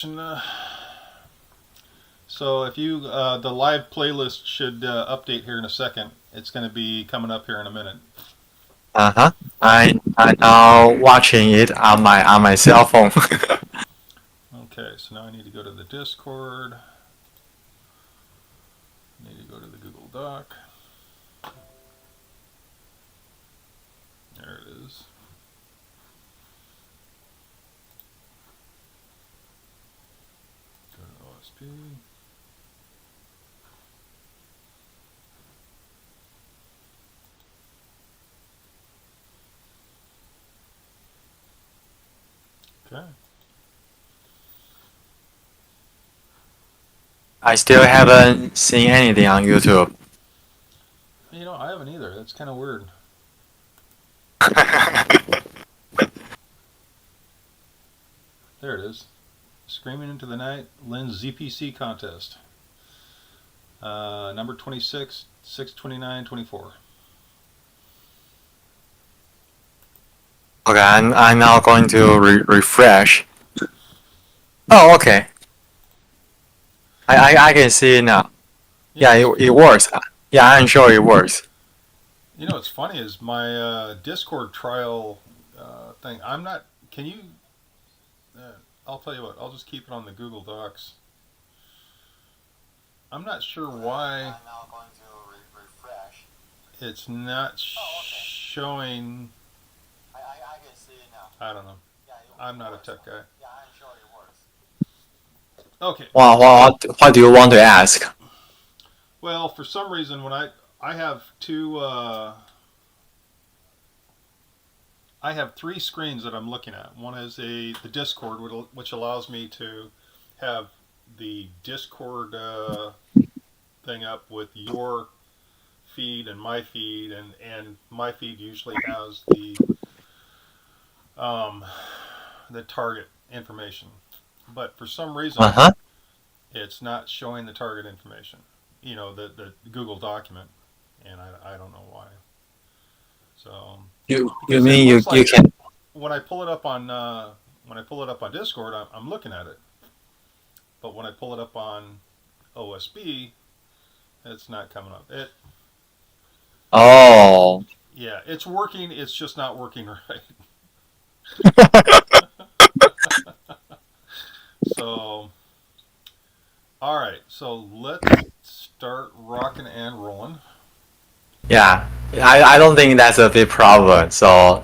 So if you the live playlist should update here in a second. It's going to be coming up here in a minute. Uh-huh. I now watching it on my cell phone. Okay, so now I need to go to the Discord. I need to go to the Google Doc. There it is. Go to OSP. Okay. I still haven't seen anything on YouTube. I haven't either. That's kind of weird. There it is. Screaming into the Night, Lynn's ZPC contest. Number 26, 62924. Okay, I'm now going to refresh. Oh, okay. I can see it now. Yeah, it works. Yeah, I'm sure it works. What's funny is my Discord trial thing. I'm not. Can you? I'll tell you what. I'll just keep it on the Google Docs. I'm not sure why I'm now going to refresh. it's not showing. I can see it now. I don't know. Yeah, I'm not a tech guy. Yeah, I'm sure it works. Okay. Well, what do you want to ask? Well, for some reason, when I have two. I have three screens that I'm looking at. One is the Discord, which allows me to have the Discord thing up with your feed and my feed, and my feed usually has the target information. But for some reason, Uh-huh. it's not showing the target information. The Google document, and I don't know why. So You because it mean looks you like can? when I pull it up on Discord, I'm looking at it. But when I pull it up on OSB, it's not coming up. Oh. Yeah, it's working. It's just not working right. So, all right. So let's start rocking and rolling. Yeah, I don't think that's a big problem. So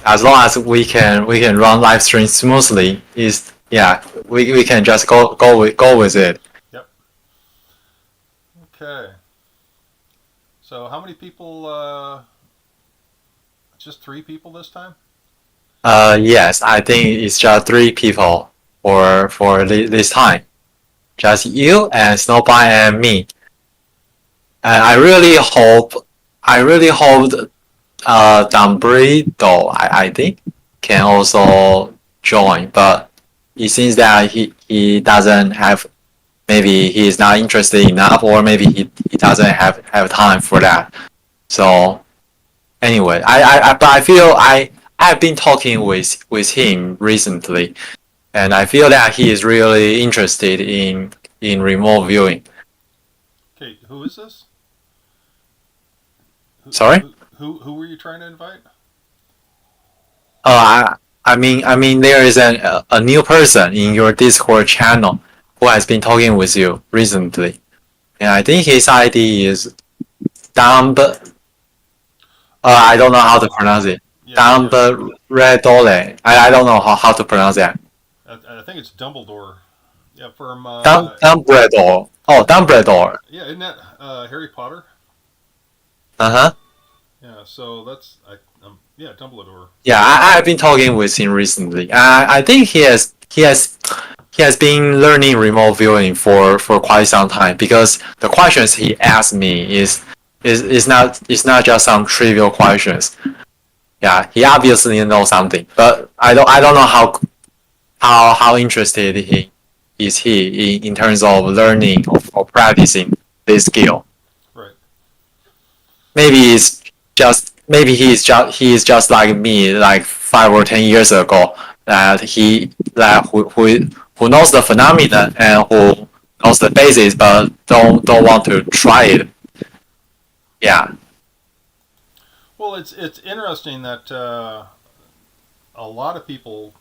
as long as we can run live stream smoothly, is yeah, we can just go with it. Yep. Okay. So how many people? Just three people this time. Yes, I think it's just three people for this time. Just you and Snowball and me. And I really hope Dumbledore, I think, can also join, but it seems that he doesn't have, maybe he is not interested enough, or maybe he doesn't have time for that. So anyway, but I feel I've been talking with him recently, and I feel that he is really interested in remote viewing. Okay, who is this? Who Sorry. who were you trying to invite? I mean, there is a new person in your Discord channel who has been talking with you recently, and I think his ID is Dumb. I don't know how to pronounce it. Yeah, Dumb yeah. Redole. I don't know how to pronounce that. I think it's Dumbledore. Yeah, from Dumbledore. Oh, Dumbledore. yeah, isn't that Harry Potter? Uh huh. Yeah, so that's yeah, Dumbledore. Yeah, I've been talking with him recently. I think he has been learning remote viewing for quite some time, because the questions he asked me is not just some trivial questions. Yeah, he obviously knows something, but I don't know how interested he in terms of learning or practicing this skill. Right. Maybe it's he is just like me, like 5 or 10 years ago, that who who knows the phenomenon and who knows the basis but don't want to try it. Yeah. Well, it's interesting that a lot of people,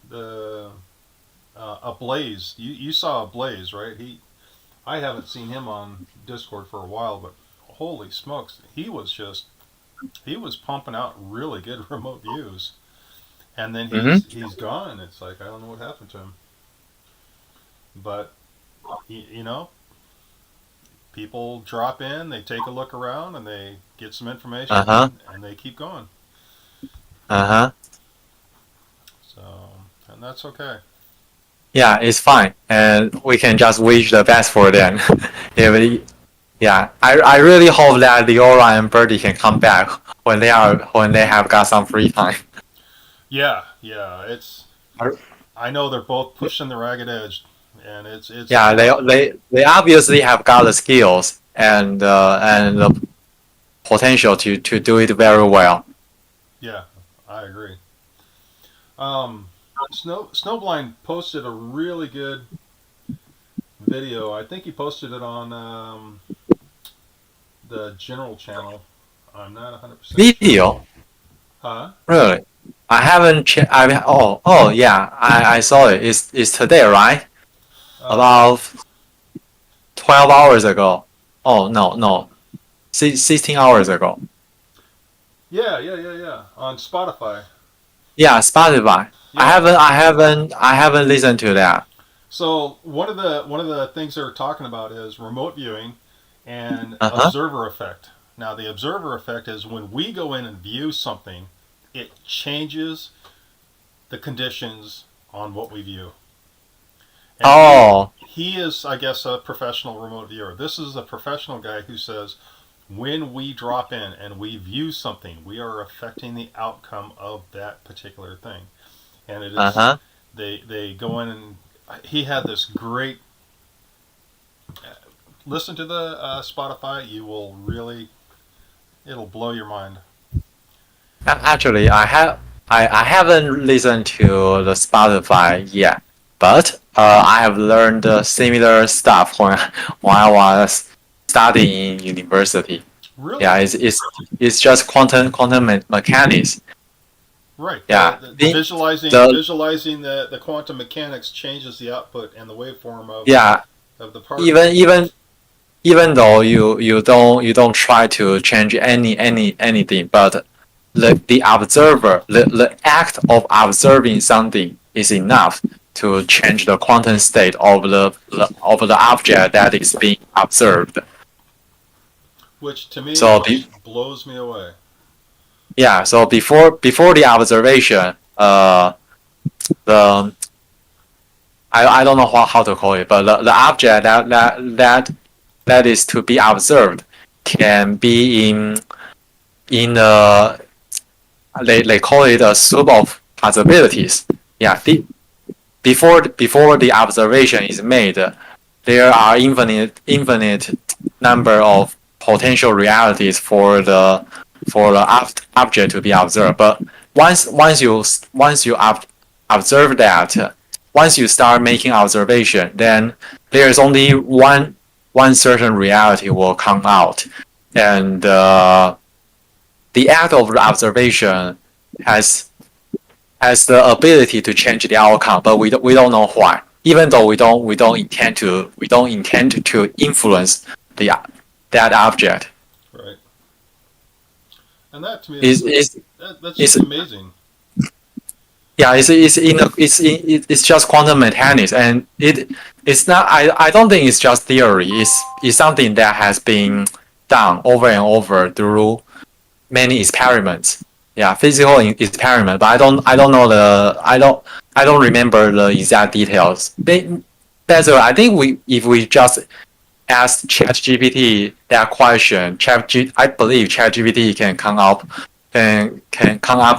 Ablaze, you saw Ablaze, right? I haven't seen him on Discord for a while, but holy smokes, he was pumping out really good remote views, and then Mm-hmm. he's gone. It's like I don't know what happened to him, but you know, people drop in, they take a look around, and they get some information, Uh-huh. and they keep going. Uh-huh. So, and that's okay. Yeah, it's fine. And we can just wish the best for them. if Yeah, I really hope that Leora and Birdie can come back when they have got some free time. Yeah, yeah. I know they're both pushing the ragged edge, and it's Yeah, fun. they obviously have got the skills and the potential to do it very well. Yeah, I agree. Um, Snowblind posted a really good video. I think he posted it on the general channel. I'm not 100% sure. Video, Huh? really? I haven't checked. Yeah, I saw it. It's today, right? Uh, About 12 hours ago. Oh no, 16 hours ago. yeah. On Spotify. Yeah, Spotify. Yeah. I haven't listened to that. So one of the things they're talking about is remote viewing and Uh huh. observer effect. Now the observer effect is when we go in and view something, it changes the conditions on what we view. And Oh, he is, I guess, a professional remote viewer. This is a professional guy who says when we drop in and we view something, we are affecting the outcome of that particular thing. And it uh is huh. they go in and he had this great. Listen to the Spotify. You will really, it'll blow your mind. Actually, I haven't listened to the Spotify yet, but I have learned similar stuff when I was studying in university. Yeah, Really, it's just quantum mechanics. right? Yeah, the Visualizing the quantum mechanics changes the output and the waveform yeah of the even particles. even even though you don't try to change anything, but the observer the act of observing something is enough to change the quantum state of the object that is being observed. Which to me So just blows me away. yeah, so before the observation, the I don't know how to call it, but the object that is to be observed can be in a they call it a soup of possibilities. Yeah, before the observation is made, there are infinite number of potential realities for the object to be observed. But once you observe that, once you start making observation, then there is only one certain reality will come out, and the act of the observation has has the ability to change the outcome, but we don't know why. Even though we don't intend to influence the that object. Right. And that to me that's Is just amazing. yeah, it's just quantum mechanics, and it's not. I don't think it's just theory. It's something that has been done over and over through many experiments. Yeah, physical experiment, but I don't know I don't remember the exact details. That's why I think if we just ask ChatGPT that question, I believe ChatGPT can come up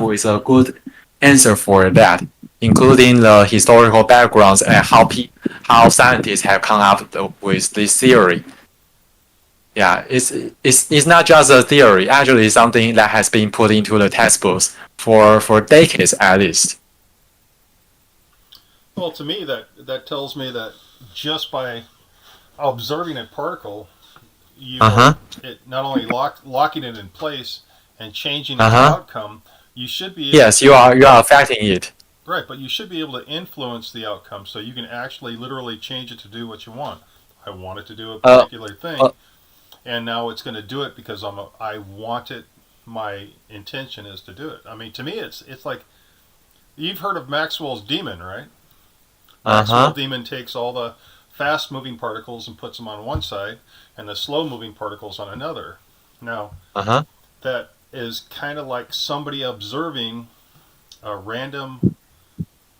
with a good answer for that, including the historical backgrounds and how scientists have come up with this theory. Yeah, it's not just a theory. Actually, it's something that has been put into the textbooks for decades at least. Well, to me, that tells me that just by observing a particle, you Uh are huh. it not only locking it in place and changing Uh its huh. outcome. You should be able Yes, to you are affecting it. right, but you should be able to influence the outcome so you can actually literally change it to do what you want. I want it to do a Uh, particular thing, uh and now it's going to do it because I want it. My intention is to do it. I mean, to me, it's like you've heard of Maxwell's demon, right? Maxwell huh. demon takes all the fast moving particles and puts them on one side, and the slow moving particles on another. Now Uh huh. that is kind of like somebody observing a random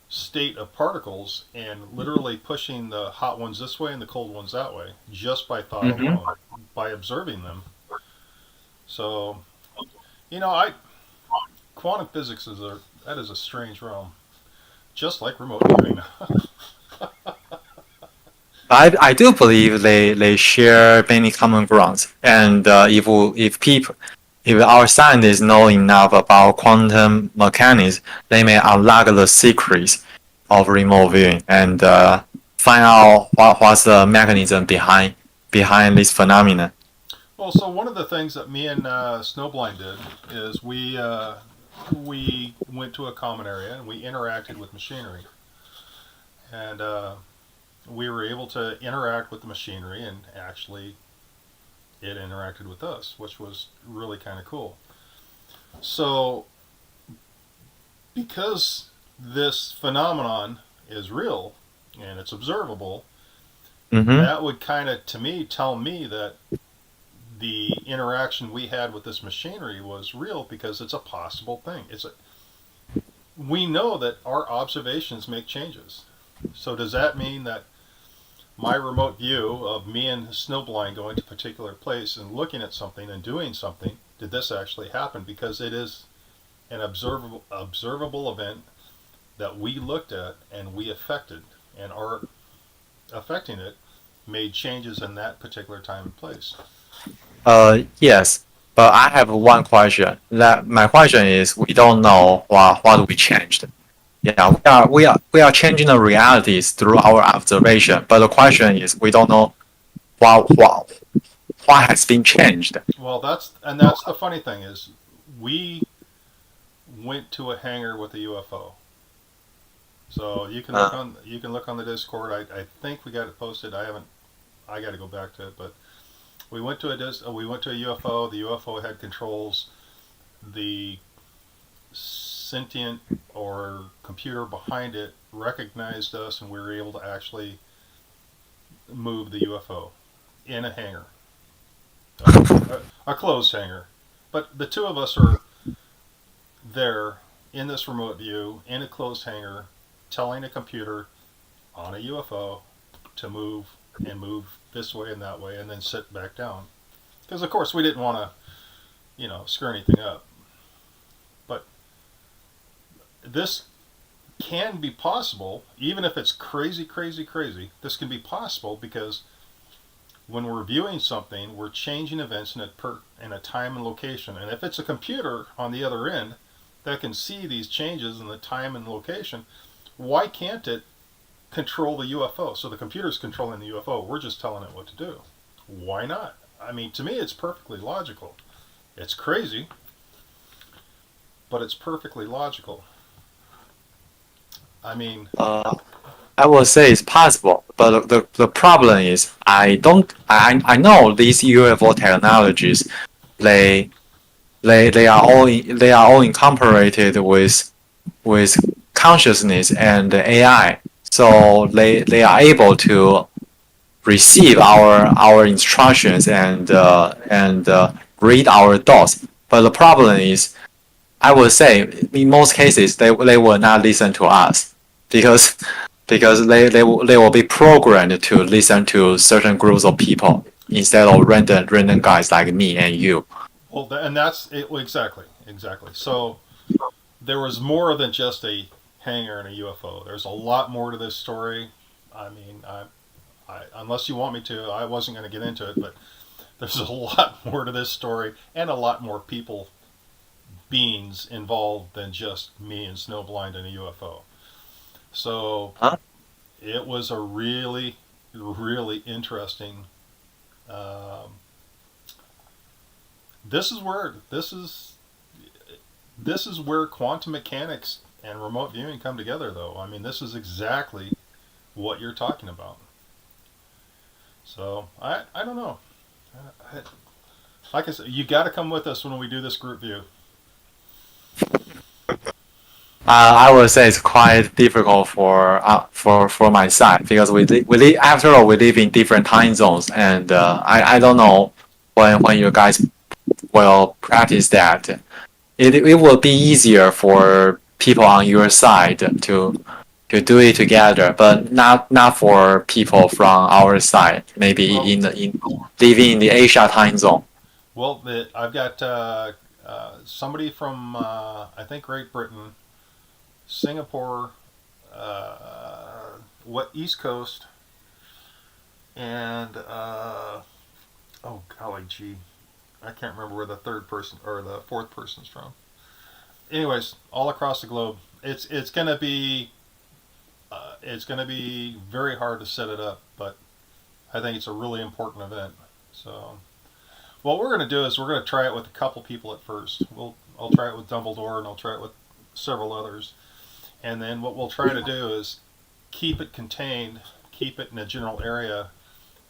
state of particles and literally pushing the hot ones this way and the cold ones that way just by thought Mm-hmm. alone, by observing them. So, you know, I quantum physics that is a strange realm, just like remote viewing. I do believe they share many common grounds, and if our scientists know enough about quantum mechanics, they may unlock the secrets of remote viewing and find out what's the mechanism behind this phenomenon. Well, so one of the things that me and Snowblind did is we went to a common area and we interacted with machinery, and we were able to interact with the machinery, and actually it interacted with us, which was really kind of cool. So, because this phenomenon is real and it's observable, Mm-hmm. that would kind of, to me, tell me that the interaction we had with this machinery was real because it's a possible thing. We know that our observations make changes. So does that mean that my remote view of me and Snowblind going to a particular place and looking at something and doing something, did this actually happen? Because it is an observable event that we looked at and we affected, and our affecting it made changes in that particular time and place. Yes, but I have one question. That my question is, we don't know what we changed. Yeah, we are changing the realities through our observation, but the question is, we don't know what has been changed. Well, that's the funny thing is we went to a hangar with a UFO. So Uh, you can look on the Discord. I think we got it posted. I haven't. I got to go back to it, but we went to a UFO. The UFO had controls. The sentient or computer behind it recognized us, and we were able to actually move the UFO in a hangar, a closed hangar. But the two of us are there in this remote view in a closed hangar, telling a computer on a UFO to move and move this way and that way, and then sit back down. Because of course we didn't want to, screw anything up. But this can be possible, even if it's crazy, crazy, crazy. This can be possible because when we're viewing something, we're changing events in a time and location. And if it's a computer on the other end that can see these changes in the time and location, why can't it control the UFO? So the computer's controlling the UFO. We're just telling it what to do. Why not? I mean, to me, it's perfectly logical. It's crazy, but it's perfectly logical. I mean, uh, I will say it's possible, but the problem is I know these UFO technologies they they are all incorporated with consciousness and AI, so they are able to receive our instructions and read our thoughts. But the problem is, I would say in most cases they will not listen to us because they will be programmed to listen to certain groups of people instead of random guys like me and you. well, and that's it, exactly, exactly. So there was more than just a hangar and a UFO. There's a lot more to this story. I mean, unless you want me to, I wasn't going to get into it, but there's a lot more to this story and a lot more people, beings involved than just me and Snowblind and a UFO. So Huh? it was a really, really interesting. Um, this is where this is where quantum mechanics and remote viewing come together, though. I mean, this is exactly what you're talking about. So I don't know. I, like I said, you got to come with us when we do this group view. I would say it's quite difficult for my side because after all we live in different time zones, and I don't know when you guys will practice that. It will be easier for people on your side to do it together, but not for people from our side. Maybe Well, in living in the Asia time zone. I've got somebody from I think Great Britain, Singapore, what East Coast, and oh golly gee, I can't remember where the third person or the fourth person's from. Anyways, all across the globe, it's gonna be very hard to set it up, but I think it's a really important event. So what we're gonna do is we're gonna try it with a couple people at first. I'll try it with Dumbledore and I'll try it with several others, and then what we'll try to do is keep it contained, keep it in a general area,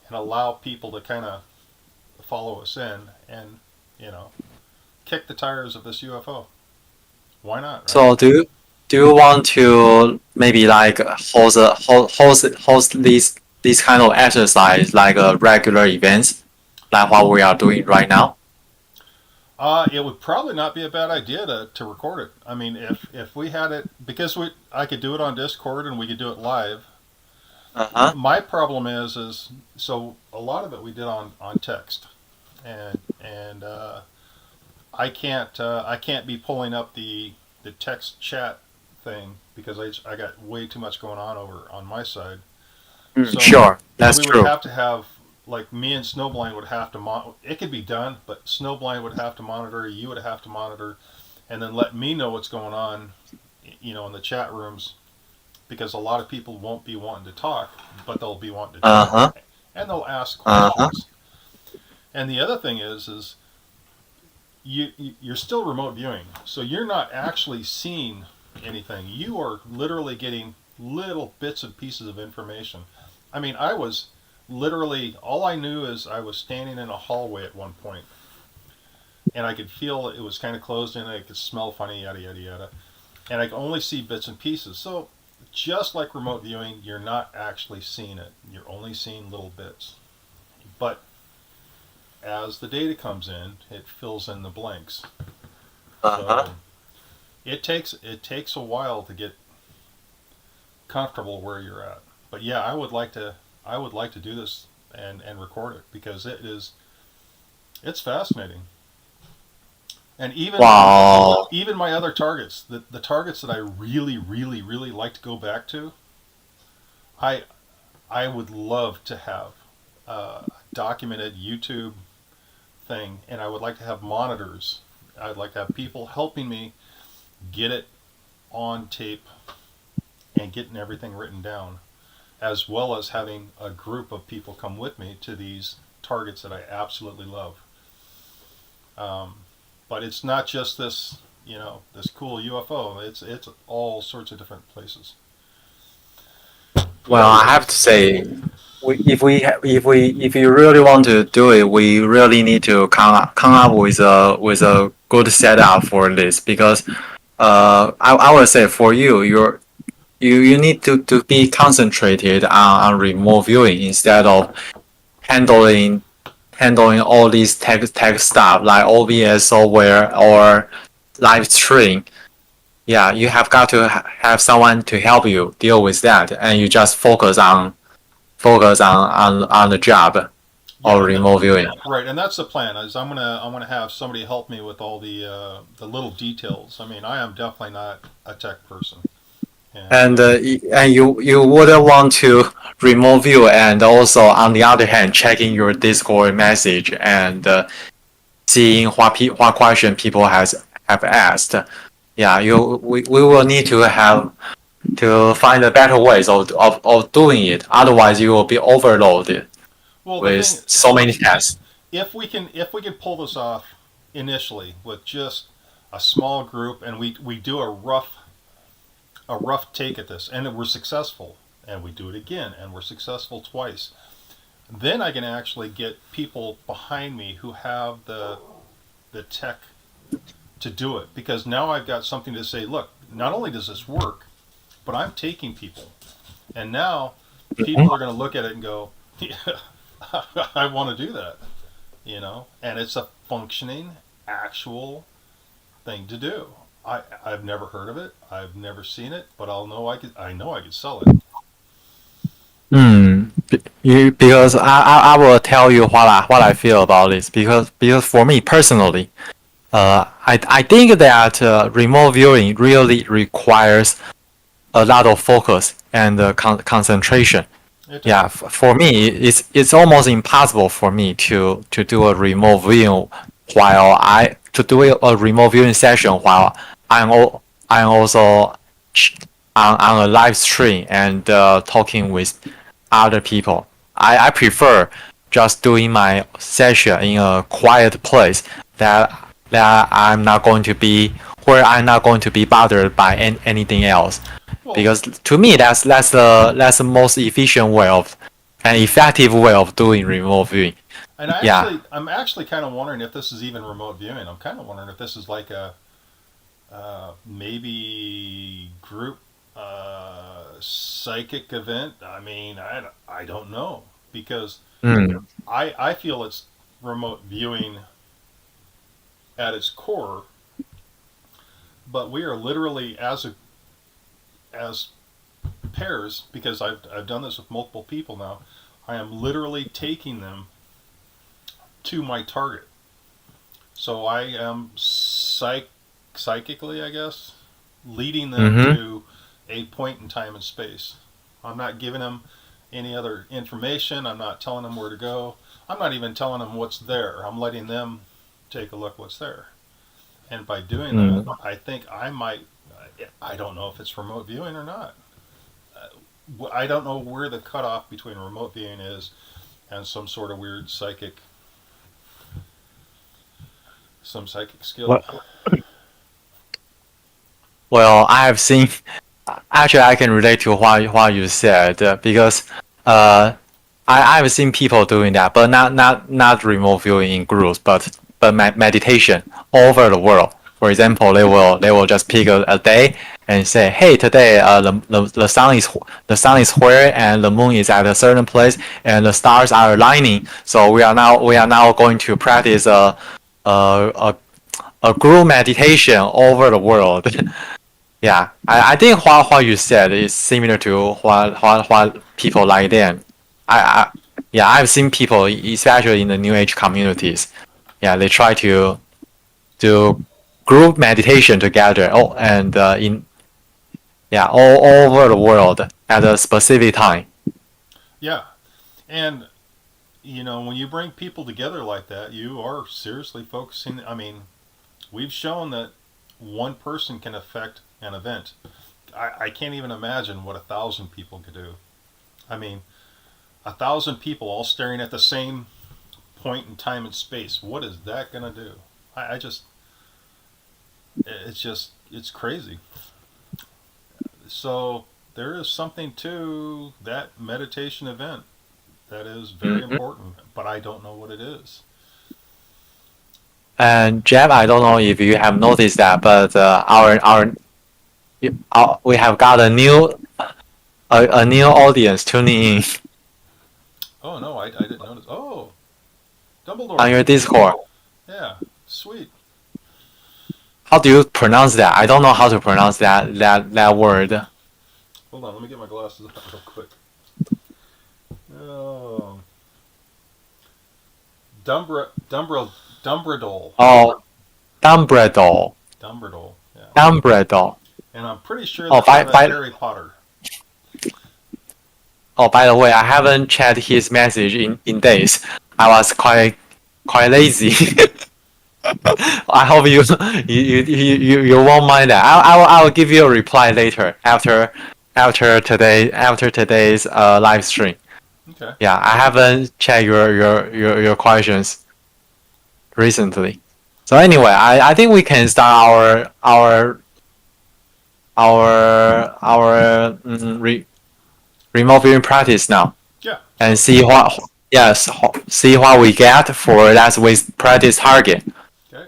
and allow people to kind of follow us in and you know kick the tires of this UFO. Why not, right? So do you want to maybe like host these kind of exercise like regular events like what we are doing right now? It would probably not be a bad idea to record it. I mean, if we had it because I could do it on Discord and we could do it live. Uh-huh. My problem is so a lot of it we did on text, and I can't be pulling up the text chat thing because I got way too much going on over on my side. Mm, So sure, that's we would true. have to have like me and Snowblind would have to it could be done, but Snowblind would have to monitor, you would have to monitor, and then let me know what's going on, in the chat rooms because a lot of people won't be wanting to talk, but they'll be wanting to chat Uh-huh. and they'll ask Uh-huh. questions. And the other thing is you're still remote viewing, so you're not actually seeing anything. You are literally getting little bits and pieces of information. I mean, I was literally all I knew is I was standing in a hallway at one point, and I could feel it was kind of closed in. I could smell funny, yada yada yada, and I could only see bits and pieces. So, just like remote viewing, you're not actually seeing it. You're only seeing little bits. But as the data comes in, it fills in the blanks. Uh-huh. So it takes a while to get comfortable where you're at. But yeah, I would like to do this and record it because it's fascinating. And Wow. even my other targets, the targets that I really really really like to go back to, I I would love to have a documented YouTube thing, and I would like to have monitors. I'd like to have people helping me get it on tape and getting everything written down, as well as having a group of people come with me to these targets that I absolutely love. Um, but it's not just this cool UFO. It's all sorts of different places. Well, I have to say, if you really want to do it, we really need to come up with a good setup for this because I would say for you need to be concentrated on remote viewing instead of handling handling all these tech stuff like OBS software or live stream. Yeah, you have got to have someone to help you deal with that, and you just focus on the job Yeah, or remote viewing. right, and that's the plan. Is I'm gonna have somebody help me with all the little details. I mean, I am definitely not a tech person, and And you wouldn't want to remote view and also on the other hand checking your Discord message and seeing what question people have asked. Yeah, we will need to have to find the better ways of doing it. Otherwise, you will be overloaded Well, the with thing, so many tasks. if we can pull this off initially with just a small group, and we do a rough take at this, and we're successful, and we do it again, and we're successful twice, then I can actually get people behind me who have the tech to do it, because now I've got something to say. Look, not only does this work, but I'm taking people, and now people are going to look at it and go, yeah, I want to do that, and it's a functioning, actual thing to do. I've never heard of it. I've never seen it, but I know I could sell it. Hmm. Because I will tell you what I feel about this. Because for me personally, I think that remote viewing really requires a lot of focus and concentration. It Yeah, does. for me, it's almost impossible for me to do a remote viewing while I to do a remote viewing session while I'm also on a live stream and talking with other people. I prefer just doing my session in a quiet place that I'm not going to be where I'm not going to be bothered by anything else. Well, Because to me, that's the most efficient way of an effective way of doing remote viewing. and Yeah. I'm actually kind of wondering if this is even remote viewing. I'm kind of wondering if this is like a maybe group psychic event. I mean, I don't know, because Mm. I feel it's remote viewing at its core, but we are literally as pairs, because I've done this with multiple people now. I am literally taking them to my target. So I am psychically, I guess, leading them Mm-hmm. to a point in time and space. I'm not giving them any other information. I'm not telling them where to go. I'm not even telling them what's there. I'm letting them take a look what's there. And by doing that, Mm. I think I might. I don't know if it's remote viewing or not. I don't know where the cutoff between remote viewing is and some sort of weird psychic skill. Well, well, I have seen. Actually, I can relate to what you said because uh, I've seen people doing that, but not remote viewing in groups, but meditation all over the world. For example, they will just pick a day and say, hey, today the sun is where and the moon is at a certain place and the stars are aligning. So we are now going to practice a a, a group meditation all over the world. Yeah, I think what you said is similar to what people like then. I yeah, I've seen people, especially in the New Age communities. Yeah, they try to do group meditation together. Oh, and in yeah, all over the world at a specific time. Yeah, and when you bring people together like that, you are seriously focusing. I mean, we've shown that one person can affect an event. I can't even imagine what 1,000 people could do. I mean, 1,000 people all staring at the same point in time and space. What is that going to do? I just, it's crazy. So there is something to that meditation event that is very Mhm. important, but I don't know what it is. And Jeff, I don't know if you have noticed that, but we have got a new audience tuning in Oh no, I didn't notice. Oh, on Dumbledore. your Discord. Yeah, sweet. How do you pronounce that? I don't know how to pronounce that word. Hold on, let me get my glasses on real quick. Oh, Dumbledore. Oh, Dumbledore. Dumbledore. Yeah, Dumbledore. and I'm pretty sure Oh, that's out of Harry Potter. by the way, I haven't checked his message in days. I was quite lazy. I hope you won't mind that. I will give you a reply later after today's live stream. Okay. Yeah, I haven't checked your questions recently. So anyway, I think we can start our remote viewing practice now Yeah. and Sounds see good. what yes see what we get for last week's practice target. Okay.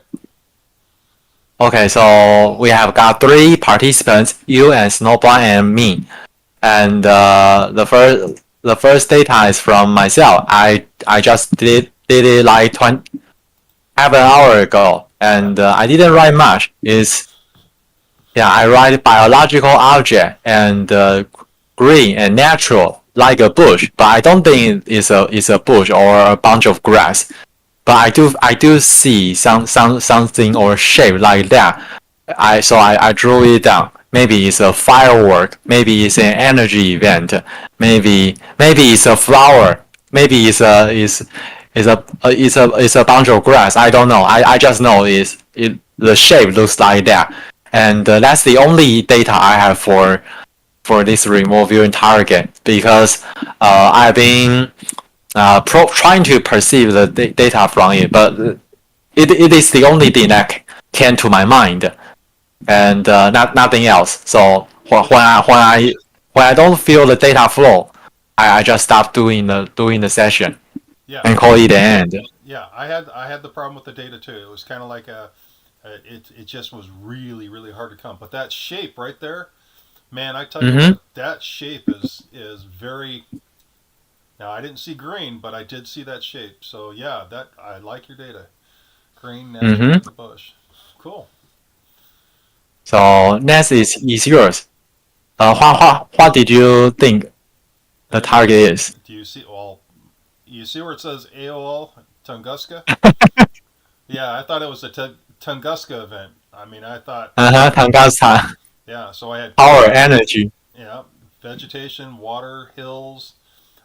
Okay, so we have got three participants, you and Snowblind and me. And the first data is from myself. I just did it like 20 half an hour ago, Yeah. and I didn't write much. Is yeah, I write biological object and green and natural like a bush, but I don't think it's a bush or a bunch of grass. But I do see something or shape like that. I drew it down. Maybe it's a firework. Maybe it's an energy event. Maybe it's a flower. Maybe it's a bunch of grass. I don't know. I just know the shape looks like that, and that's the only data I have for this remote viewing target because I've been trying to perceive the data from it, but it is the only thing that came to my mind, and nothing else. So Okay. when I don't feel the data flow, I just stop doing the session Yeah. and call it the end. Yeah. I had the problem with the data too. It was kind of like it just was really really hard to come. But that shape right there, man, I tell you Mm-hmm. what, that shape is very. Now I didn't see green, but I did see that shape. So yeah, that I like your data. Green, natural, Mm-hmm. like a bush. Cool. So next is yours. What did you think the Do you target is? do you see? Well, you see where it says AOL Tunguska? Yeah, I thought it was a Tunguska event. I mean, I thought, Uh-huh. Tangasta yeah. So I had power energy. yeah, vegetation, water, hills,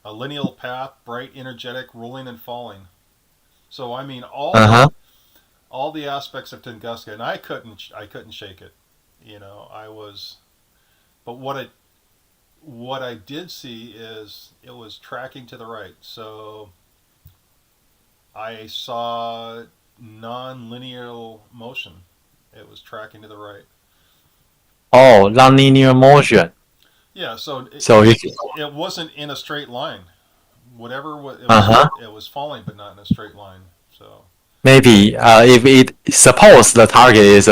a lineal path, bright, energetic, rolling and falling. So I mean, Uh-huh. all the aspects of Tunguska, and I couldn't shake it. I was, but what I did see is it was tracking to the right. So I saw non-linear motion. It was tracking to the right. Oh, nonlinear motion. Yeah, so So you it wasn't in a straight line. Whatever it was, uh-huh. it was falling, but not in a straight line. So Maybe if it suppose the target is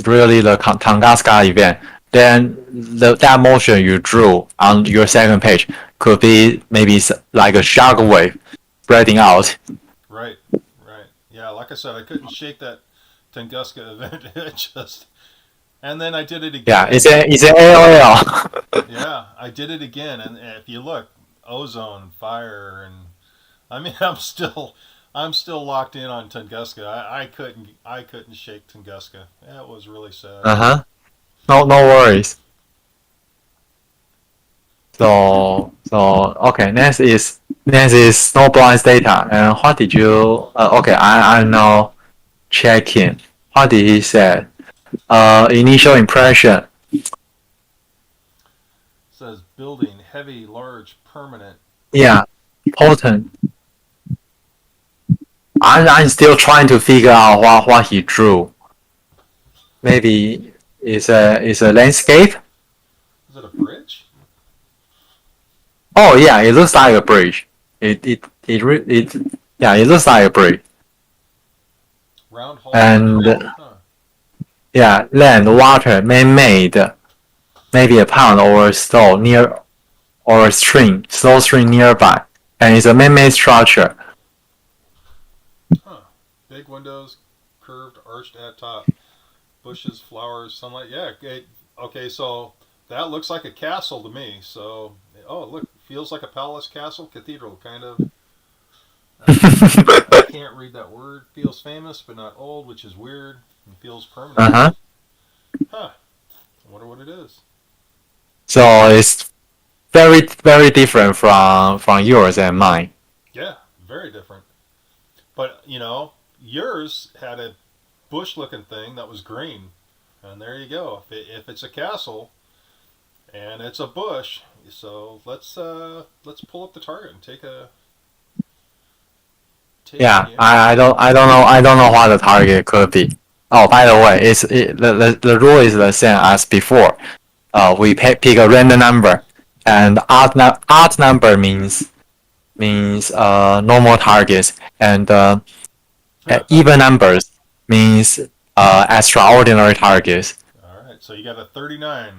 really the Tunguska event, then that motion you drew on your second page could be maybe like a shock wave spreading out. right, right, yeah. Like I said, I couldn't shake that Tunguska event. It just, and then I did it Yeah, again. it's an AOL. Yeah, I did it again, and if you look, ozone, fire, and I mean, I'm still locked in on Tunguska. I couldn't shake Tunguska. That was really sad. Uh-huh. No worries. So okay, next is Snowblind's data. And what did you? Okay, I'm now checking. What did he say? Initial impression. It says building heavy, large, permanent. Yeah, potent. I'm still trying to figure out what he drew. Maybe it's a landscape. Is it a bridge? Oh yeah, it looks like a bridge. It yeah, it looks like a bridge. Round hole in the And middle? Huh. yeah, land, water, man-made. Maybe a pond or a stone near or a stream, slow stream nearby, and it's a man-made structure. Huh. Big windows, curved, arched at top. Bushes, flowers, sunlight. Yeah. Okay, so that looks like a castle to me. So, oh, look, feels like a palace, castle, cathedral, kind of. I can't read that word. Feels famous, but not old, which is weird. And feels permanent. Uh-huh. Huh. I wonder what it is. So it's very different from yours and mine. Yeah, very different. But yours had bush-looking thing that was green, and there you go. If it's a castle and it's a bush, so let's pull up the target and take a Yeah, gander. I don't know what the target could be. Oh, by the way, the rule is the same as before. We pick a random number, and odd number means normal targets, and even numbers means extraordinary targets. All right, so you got a 39.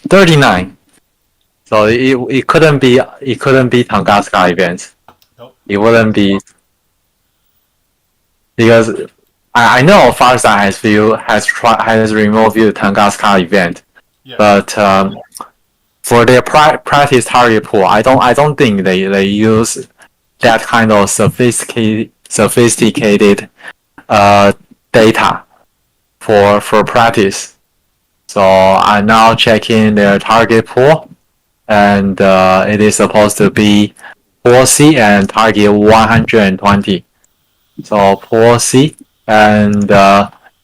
39. So it couldn't be Tunguska event. Nope. It wouldn't be because I know Farsight has removed the Tunguska event, Yeah. but for their practice target pool, I don't think they use that kind of sophisticated data for practice. So I'm now checking their target pool, and it is supposed to be pool C and target 120. So pool C and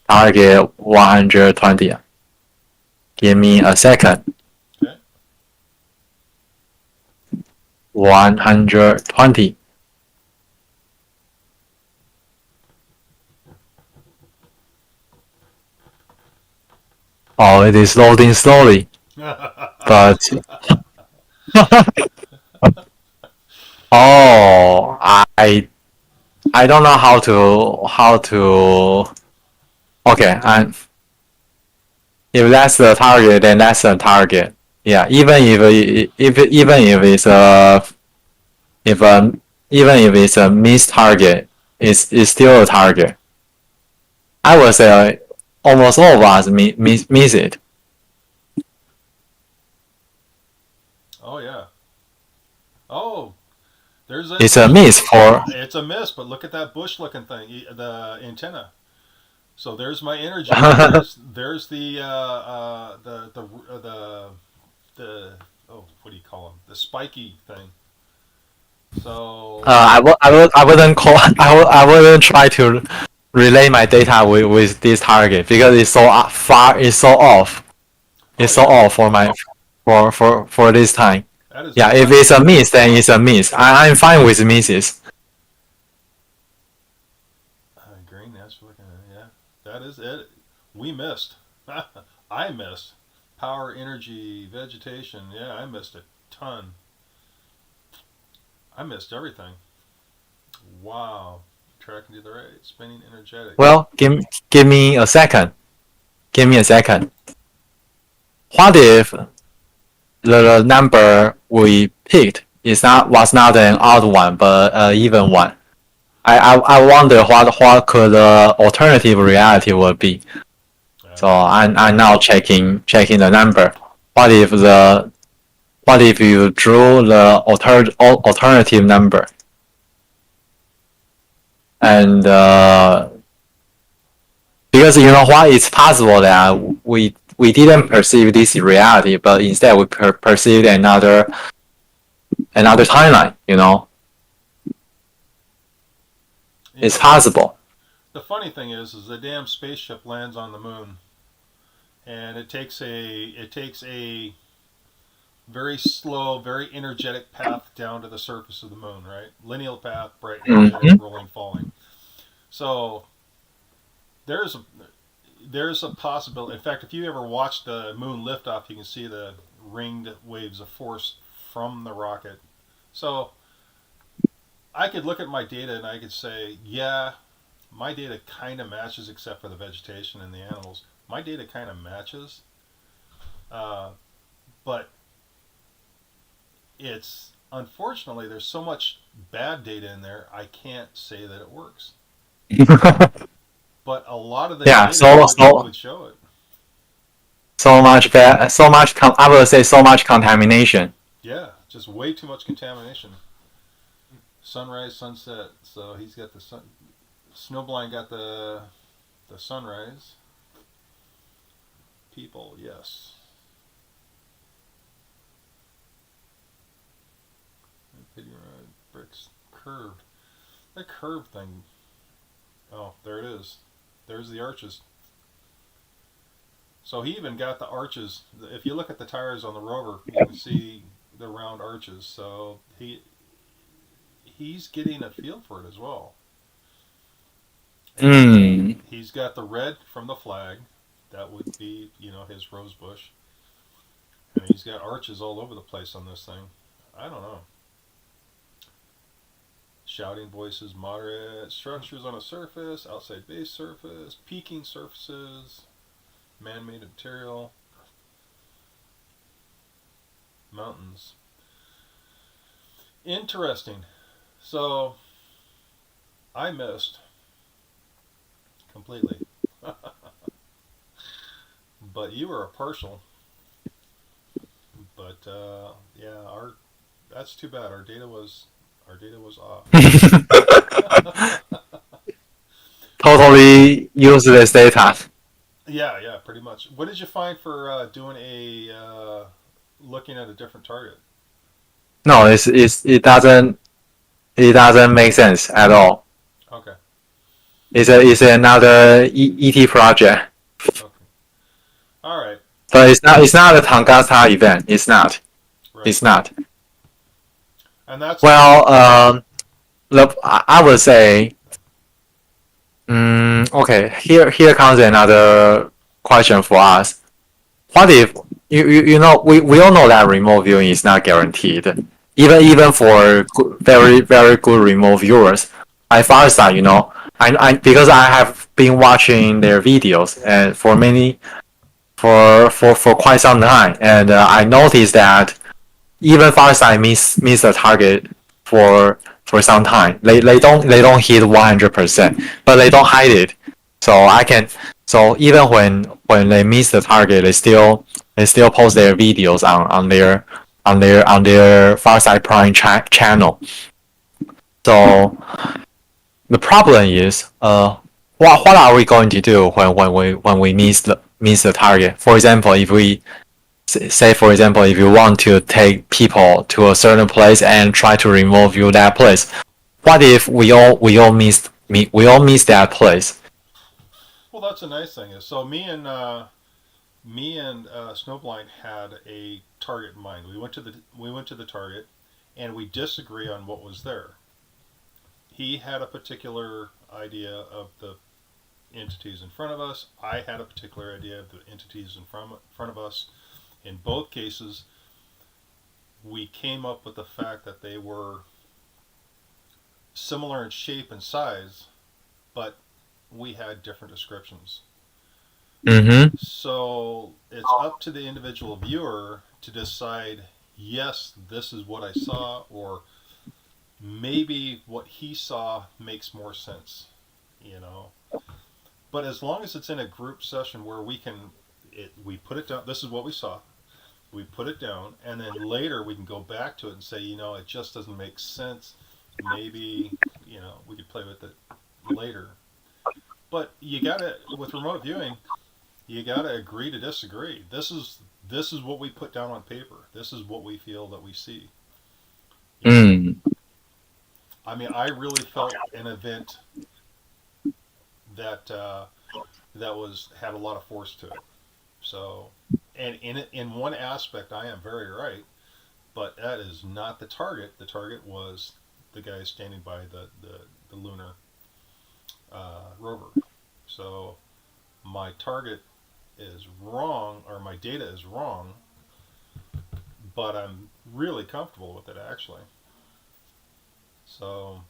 target 120. Give me a second. Okay. 120. Oh, it is loading slowly, but oh, I don't know how to. Okay, and if that's the target, then that's the target. Yeah, even if it's if a even if it's a missed target, it's still a target. I would say almost all of us miss it. Oh yeah. Oh, there's It's a miss for. it's a miss, but look at that bush-looking thing, the antenna. So there's my energy. There's the oh, what do you call them? The spiky thing. So I wouldn't call. I wouldn't try to relay my data with this target because it's so far. It's so off. oh It's so yeah, off for my for this time. that is Yeah, if not it's a miss, then it's a miss. I'm fine with misses. green. That's looking. Yeah, that is it. We missed. I missed. Power, energy, vegetation. Yeah, I missed a ton. I missed everything. Wow. Tracking to the right, spinning energetic. Well, give me a second. Give me a second. What if the number we picked was not an odd one but an even one? I wonder what could the alternative reality would be. So I'm now checking the number. What if the what if you drew the alternative number and because you know what, it's possible that we didn't perceive this reality, but instead we perceived another timeline. You know, You it's know, possible. the funny thing is the damn spaceship lands on the moon, and it takes a very slow, very energetic path down to the surface of the moon. Right, lineal path, bright, energetic, Mm-hmm. rolling, falling. So there's a there's a possibility. In fact, if you ever watch the moon liftoff, you can see the ringed waves of force from the rocket. So I could look at my data and I could say, yeah, my data kind of matches, except for the vegetation and the animals. My data kind of matches, uh, but it's unfortunately there's so much bad data in there. I can't say that it works. But a lot of the Yeah. data would show it. So much bad. So much. I would say so much contamination. Yeah, just way too much contamination. Sunrise, sunset. So he's got the sun. Snowblind got the sunrise. People, yes. Pity ride bricks curved. That curved thing. Oh, there it is. There's the arches. So he even got the arches. If you look at the tires on the Rover, you can see the round arches. So he's getting a feel for it as well. And Mm. he's got the red from the flag. That would be, his rose bush. And he's got arches all over the place on this thing. I don't know. Shouting voices, moderate structures on a surface, outside base surface, peaking surfaces, man-made material, mountains. Interesting. So I missed completely, but you were a partial. But yeah, our that's too bad. Our data was off. Totally useless data. Yeah, yeah, pretty much. What did you find for doing a looking at a different target? No, it doesn't make sense at all. Okay, It's another ET project, okay, all right, but it's not a Tangata event. It's not. right. It's not. And that's Well, I would say, okay. Here comes another question for us. What if we all know that remote viewing is not guaranteed, even for very very good remote viewers. Like Farsight, I because I have been watching their videos and for quite some time, and I noticed that even Farsight miss the target for some time. They don't hit 100%, but they don't hide it. So I can so even when they miss the target, they still post their videos on their Farsight Prime channel. So the problem is, what are we going to do when we miss the target? For example, if we say, for example, if you want to take people to a certain place and try to remove you that place, what if we all miss that place? well, that's a nice thing. Is so me and Snowblind had a target in mind. We went to the target, and we disagree on what was there. He had a particular idea of the entities in front of us. I had a particular idea of the entities in front of us. In both cases, we came up with the fact that they were similar in shape and size, but we had different descriptions. Mm-hmm. So it's up to the individual viewer to decide, yes, this is what I saw, or maybe what he saw makes more sense, you know. But as long as it's in a group session where we put it down, this is what we saw. We put it down, and then later we can go back to it and say, it just doesn't make sense. Maybe, we could play with it later. But with remote viewing, you gotta agree to disagree. This is what we put down on paper. This is what we feel that we see. You know, Mm. I mean, I really felt an event that that was had a lot of force to it. So, and in one aspect, I am very right, but that is not the target. The target was the guy standing by the lunar rover. So my target is wrong, or my data is wrong, but I'm really comfortable with it actually. So,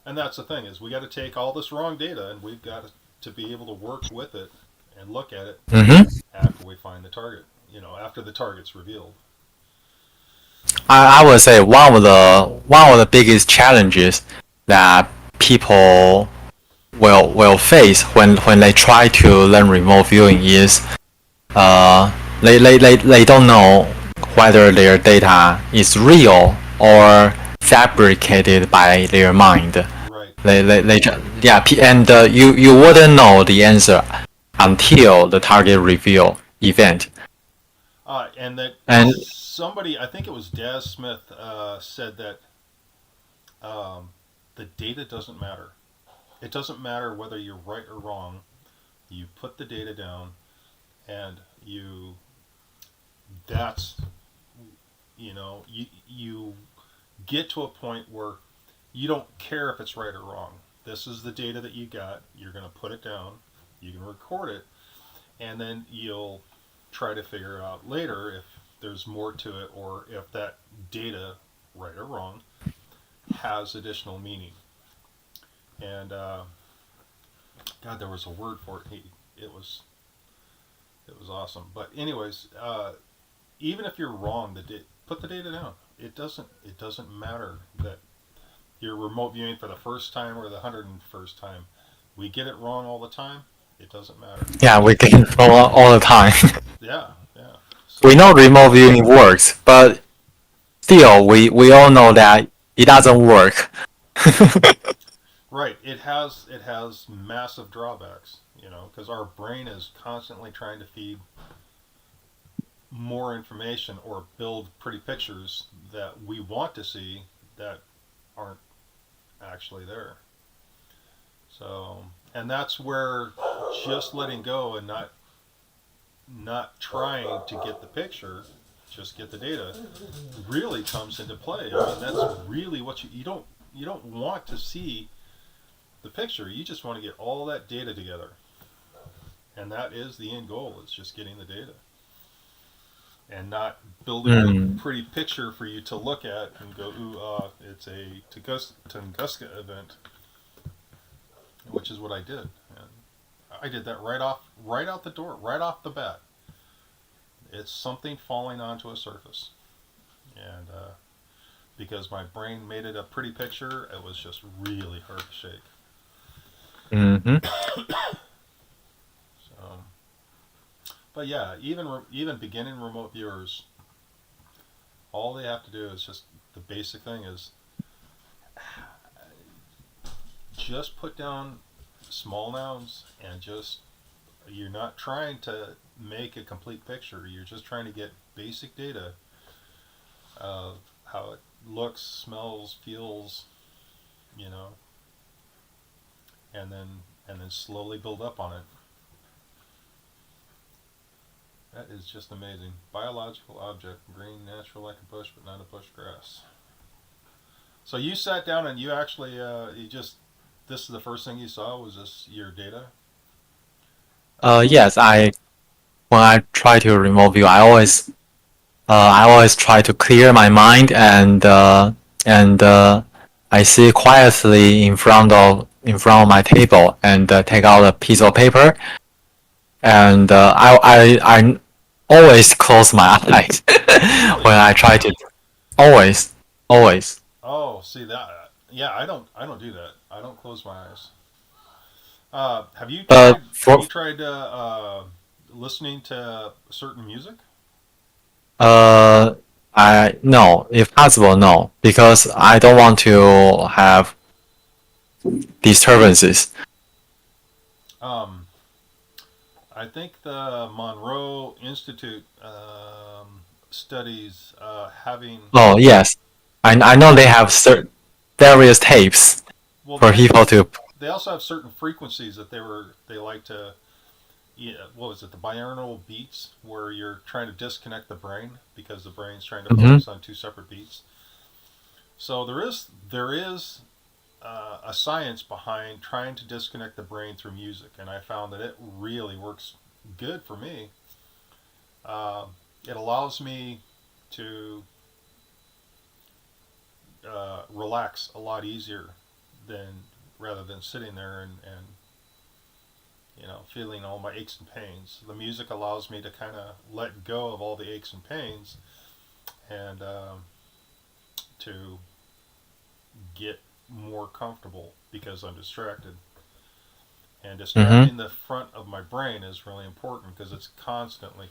and that's the thing is we got to take all this wrong data and we've got to be able to work with it and look at it Mm-hmm. after we find the target. After the target's revealed. I would say one of the biggest challenges that people will face when they try to learn remote viewing is they don't know whether their data is real or fabricated by their mind. Right. Yeah, and you wouldn't know the answer until the target reveal event. And that And somebody, I think it was Daz Smith, said that the data doesn't matter. it doesn't matter whether you're right or wrong. You put the data down, and that's you get to a point where you don't care if it's right or wrong. This is the data that you got. You're going to put it down. You can record it, and then you'll try to figure out later if there's more to it, or if that data, right or wrong, has additional meaning. And God, there was a word for it. It was it was awesome. But anyways, even if you're wrong, put the data down. It doesn't matter that you're remote viewing for the first time or the 101st time. We get it wrong all the time. It doesn't matter. Yeah, we get it all the time. Yeah, yeah. We So know remote viewing works, but still, we all know that it doesn't work. right, it has massive drawbacks. Because our brain is constantly trying to feed more information or build pretty pictures that we want to see that aren't actually there. So, and that's where just letting go and not trying to get the picture, just get the data, really comes into play. I mean, that's really what you don't want to see the picture. You just want to get all that data together, and that is the end goal. It's just getting the data, and not building a Mm. pretty picture for you to look at and go, ooh, it's a Tunguska event, which is what I did. And I did that right out the door, right off the bat. It's something falling onto a surface, and because my brain made it a pretty picture, it was just really hard to shake. Hmm. So, but yeah, even beginning remote viewers, all they have to do is just the basic thing is just put down small nouns, and just you're not trying to make a complete picture. You're just trying to get basic data of how it looks, smells, feels, you know, and then slowly build up on it. That is just amazing. Biological object, green, natural like a bush, but not a bush grass. So you sat down and you actually this is the first thing you saw, was this your data? Yes, I when I try to remote view, I always try to clear my mind and I sit quietly in front of my table and take out a piece of paper and I always close my eyes when Really? I try to always always. Oh, see that? Yeah, I don't do that. I don't close my eyes. Have you But tried? Have for you tried listening to certain music? uh I no, if possible no, because I don't want to have disturbances. Um, I think the Monroe Institute studies having Oh yes, I know they have various tapes well for people to. they also have certain frequencies that they like to, yeah, what was it, the binaural beats, where you're trying to disconnect the brain because the brain's trying to Mhm. focus on two separate beats. So there is a science behind trying to disconnect the brain through music, and I found that it really works good for me. Uh, it allows me to relax a lot easier than rather than sitting there and feeling all my aches and pains. The music allows me to kind of let go of all the aches and pains, and to get more comfortable because I'm distracted. And Mhm. distracting the front of my brain is really important because it's constantly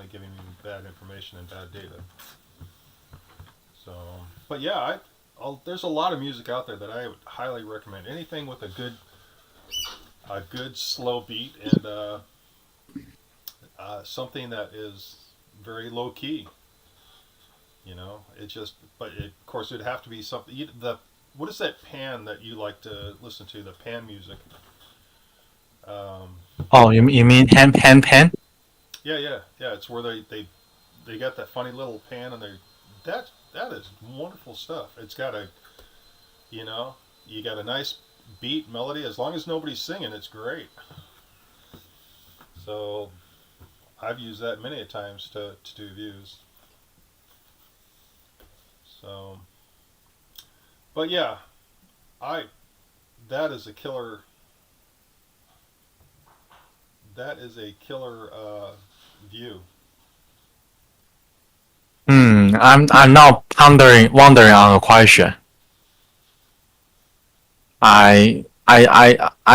giving me bad information and bad data. So, but yeah, there's a lot of music out there that I would highly recommend. Anything with a good slow beat, and something that is very low key. It just, but of course, it'd have to be something. what is that pan that you like to listen to? The pan music. Um, Oh, you mean pen? yeah, yeah, yeah. It's where they got that funny little pan, and that is wonderful stuff. It's got a you know you got a nice beat melody. As long as nobody's singing, it's great. So I've used that many a times to do views. So, but yeah, I that is a killer. That is a killer view. I'm now wondering on a question. I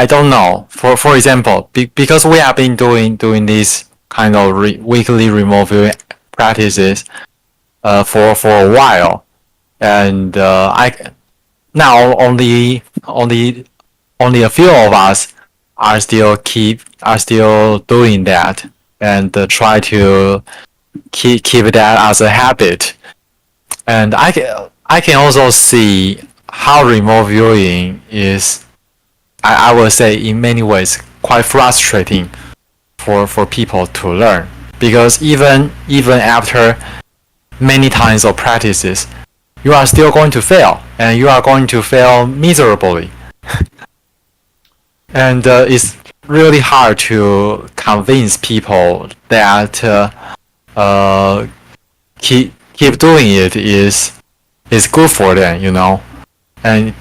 don't know. For example, because we have been doing these kind of weekly remote viewing practices for a while, and I now only a few of us are still doing that and try to keep that as a habit. And I can also see how remote viewing is, I would say, in many ways quite frustrating for people to learn, because even after many times of practices, you are still going to fail, and you are going to fail miserably. And it's really hard to convince people that uh, keep doing it is good for them, you know. And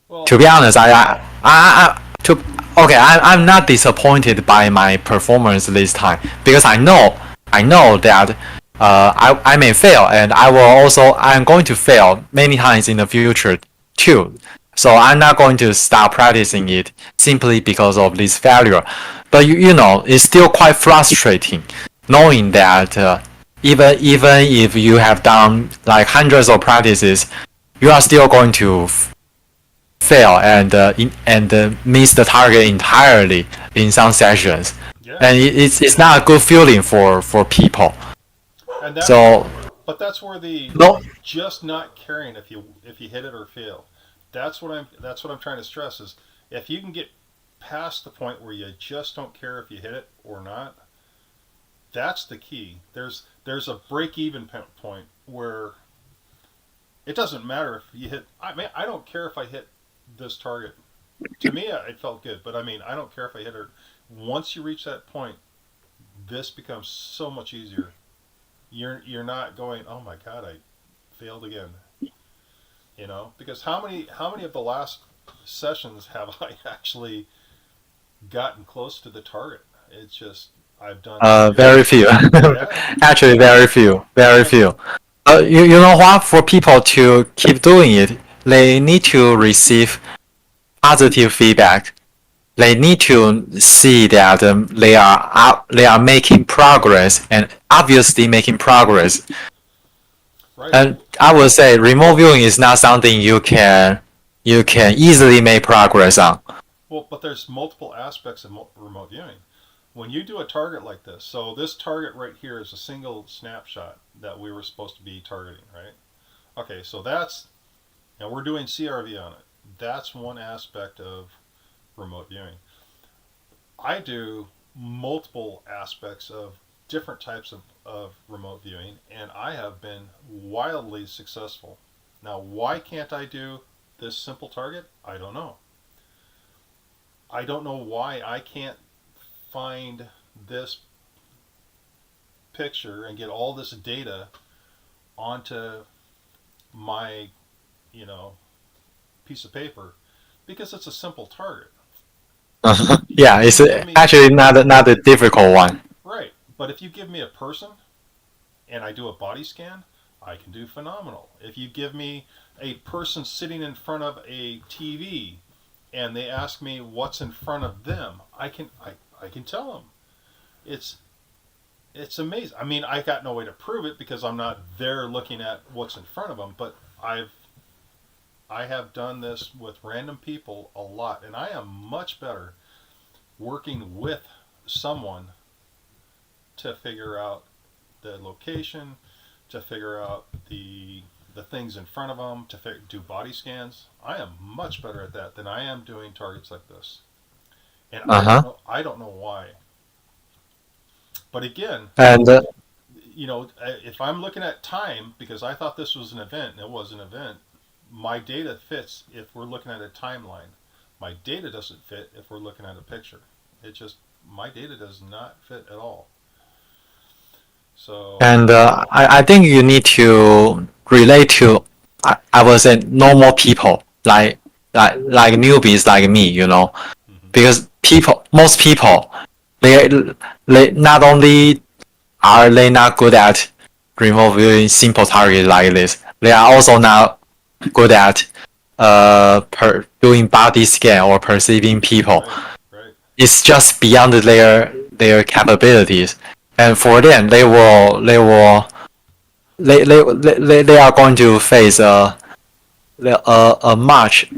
Well, to be honest, I'm not disappointed by my performance this time, because I know that I may fail, and I'm going to fail many times in the future too. So I'm not going to stop practicing it simply because of this failure. But you know, it's still quite frustrating knowing that even if you have done like hundreds of practices, you are still going to fail and miss the target entirely in some sessions, yeah, and it's not a good feeling for people. and that's So but that's where the no, just not caring if you hit it or fail. That's what I'm trying to stress is if you can get past the point where you just don't care if you hit it or not. That's the key. There's a break even point where it doesn't matter if you hit. I mean, I don't care if I hit this target. To me, it felt good, but I mean, I don't care if I hit it. Once you reach that point, this becomes so much easier. You're not going, oh my god, I failed again. Because how many of the last sessions have I actually gotten close to the target? It's just I've done very very few. yeah Actually, very and few. You know what? For people to keep doing it, they need to receive positive feedback. They need to see that they are making progress, and obviously making progress. right. And I would say remote viewing is not something you can easily make progress on. Well, but there's multiple aspects of remote viewing. When you do a target like this, so this target right here is a single snapshot that we were supposed to be targeting, right? Okay, so and we're doing CRV on it. That's one aspect of remote viewing. I do multiple aspects of different types of remote viewing, and I have been wildly successful. Now, why can't I do this simple target? I don't know. I don't know why I can't find this picture and get all this data onto my, you know, piece of paper because it's a simple target. Yeah, If it's you give me actually not a difficult one. right, but if you give me a person and I do a body scan, I can do phenomenal. If you give me a person sitting in front of a TV and they ask me what's in front of them, I can tell them. It's it's amazing. I mean, I got no way to prove it because I'm not there looking at what's in front of them, but I have done this with random people a lot, and I am much better working with someone to figure out the location, to figure out the the things in front of them to do body scans. I am much better at that than I am doing targets like this, and Uh huh. I don't know why. But again, And if I'm looking at time because I thought this was an event and it was an event, my data fits if we're looking at a timeline. My data doesn't fit if we're looking at a picture. It just my data does not fit at all. So I think you need to relate to I would say normal people like newbies like me, mhm. because most people they they not only are they not good at remote viewing simple target like this, they are also not good at doing body scan or perceiving people. Right, right. It's just beyond their capabilities, and for them they are going to face a much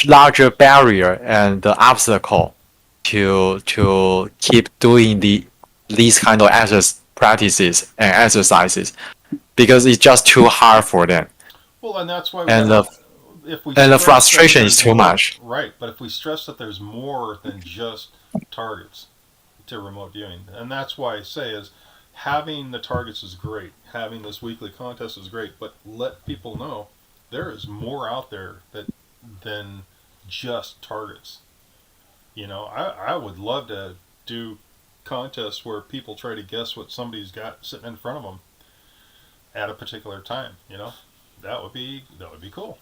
larger barrier and obstacle to keep doing these kind of practices and exercises, because it's just too hard for them, Well, and that's why we and gotta. the If we and the stress that frustration is there's too more, much. right? But if we stress that there's more than just targets to remote viewing, and that's why I say is having the targets is great. Having this weekly contest is great, but let people know there is more out there than just targets. I would love to do contests where people try to guess what somebody's got sitting in front of them at a particular time. That would be cool.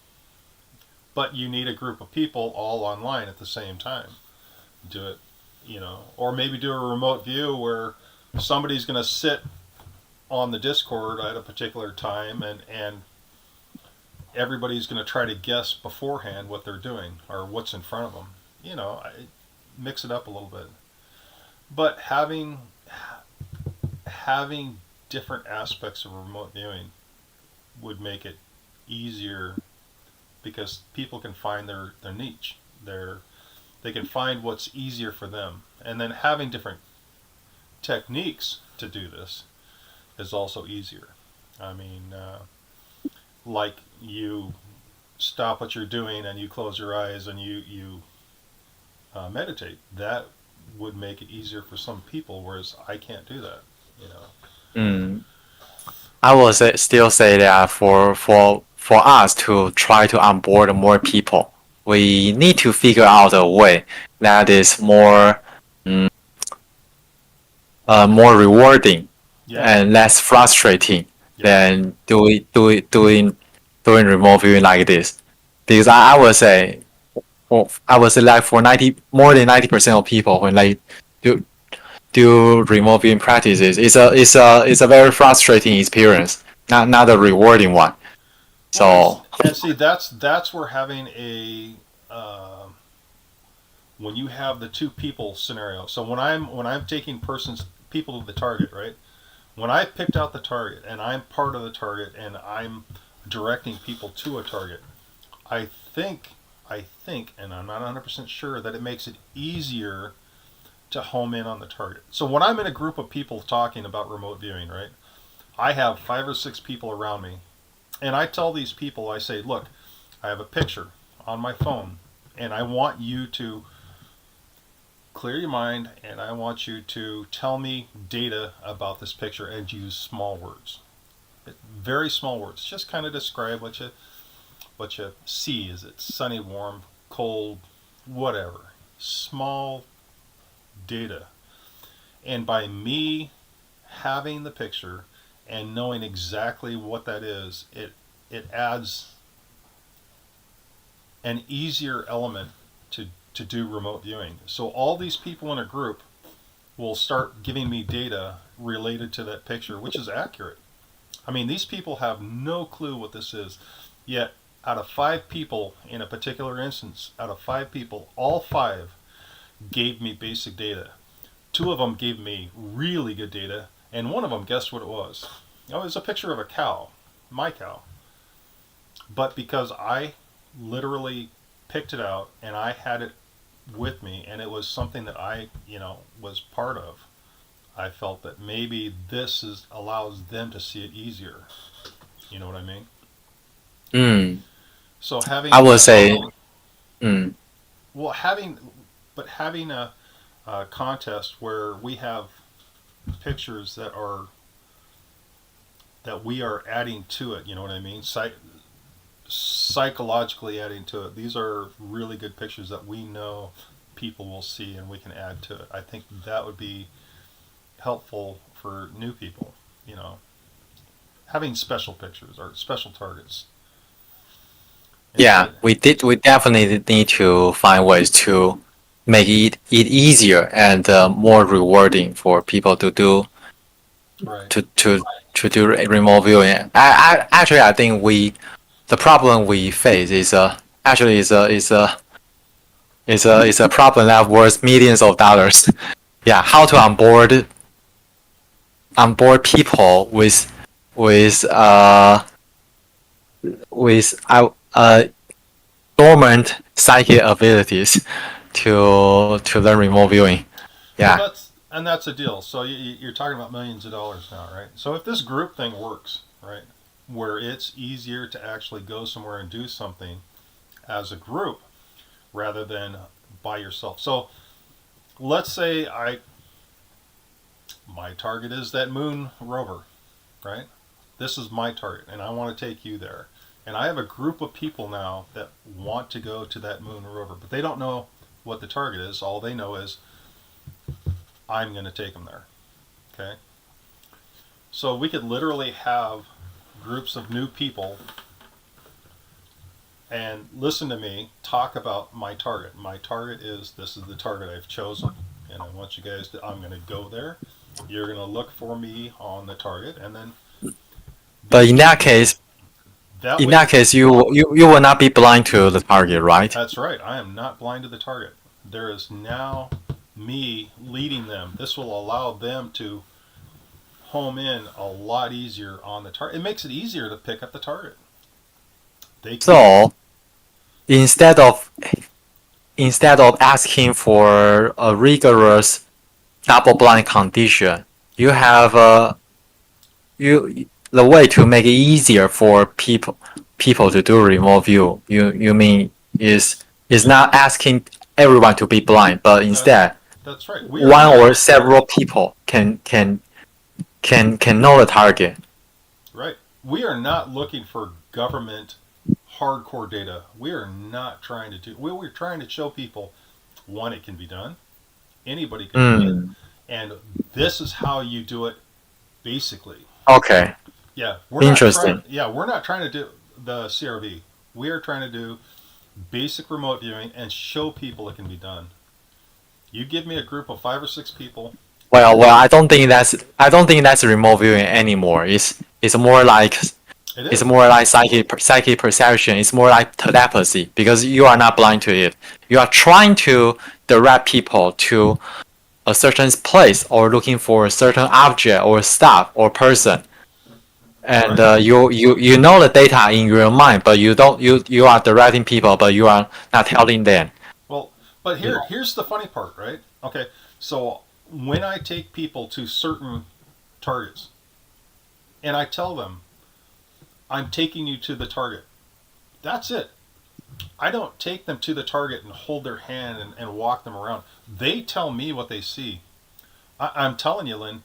But you need a group of people all online at the same time. Do it, or maybe do a remote view where somebody's going to sit on the Discord at a particular time and everybody's going to try to guess beforehand what they're doing or what's in front of them. Mix it up a little bit. But having different aspects of remote viewing would make it easier because people can find their niche. They can find what's easier for them. And then having different techniques to do this is also easier. I mean, like you stop what you're doing and you close your eyes and you meditate. That would make it easier for some people, whereas I can't do that. You know. Mm. I will still say that for us to try to onboard more people, we need to figure out a way that is mm, more rewarding Yeah. and less frustrating Yep. than doing remote viewing like this. Because I would say, well, I would say like for 90 more than 90% of people when they do do remote viewing practices, it's a very frustrating experience, not a rewarding one. Well, So and see that's where having a when you have the two people scenario. So when I'm taking people to the target, right? When I picked out the target and I'm part of the target and I'm directing people to a target, I think I think, and I'm not 100% sure that it makes it easier to home in on the target. So when I'm in a group of people talking about remote viewing, right? I have 5 or 6 people around me, and I tell these people, I say, look, I have a picture on my phone, and I want you to clear your mind, and I want you to tell me data about this picture and use small words, very small words. Just kind of describe what you see. Is it sunny, warm, cold, whatever? Small data. And by me having the picture and knowing exactly what that is, it adds an easier element to do remote viewing. So all these people in a group will start giving me data related to that picture, which is accurate. I mean, these people have no clue what this is, yet out of 5 people in a particular instance, out of 5 people, all 5 gave me basic data. 2 of them gave me really good data, and one of them, guessed what it was? Oh, it was a picture of a cow, my cow. But because I literally picked it out and I had it with me, and it was something that I was part of, I felt that maybe allows them to see it easier. You know what I mean? Mm. So I having would say, mm, well having a contest where we have pictures that we are adding to it. You know what I mean? Psychologically adding to it. These are really good pictures that we know people will see and we can add to it. I think that would be helpful for new people. You know, having special pictures or special targets yeah, instead. we definitely need to find ways to make it easier and more rewarding for people to do Right. to to to do remote viewing. Actually I think the problem we face is actually is a problem that worth millions of dollars. Yeah, how to onboard people with with dormant psychic abilities to learn remote viewing. Well, Yeah. that's a deal. So you're talking about millions of dollars now, right? So if this group thing works, right, where it's easier to actually go somewhere and do something as a group rather than by yourself. So let's say I my target is that moon rover, right? This is my target, and I want to take you there. And I have a group of people now that want to go to that moon rover, but they don't know what the target is. All they know is I'm going to take them there. Okay? So we could literally have groups of new people and listen to me talk about my target. My target is this is the target I've chosen, and I want you guys to. I'm going to go there. You're going to look for me on the target, and then But these people. That in way, that case, you will not be blind to the target, right? that's right. I am not blind to the target. There is now me leading them. This will allow them to home in a lot easier on the target. It makes it easier to pick up the target. They can. So instead of instead of asking for a rigorous double blind condition, you have the way to make it easier for people to do remote view. You mean is not asking everyone to be blind, but That's instead that's right. We are one not or several people can know the target. right. We are not looking for government hardcore data. We are not trying to do. We're trying to show people one, it can be done. Anybody can do it, Mm, and this is how you do it. Basically, okay, yeah, we're not trying. interesting. Yeah, we're not trying to do the CRV. We are trying to do basic remote viewing and show people it can be done. You give me a group of 5 or 6 people. I don't think that's remote viewing anymore. It It's is more like psychic perception. It's more like telepathy because you are not blind to it. You are trying to direct people to a certain place or looking for a certain object or stuff or person. And right. you know the data in your mind, but you are directing people, but you are not telling them. Well, but here's the funny part, right? Okay, so when I take people to certain targets and I tell them I'm taking you to the target, that's it. I don't take them to the target and hold their hand and walk them around. They tell me what they see. I'm telling you, Lynn,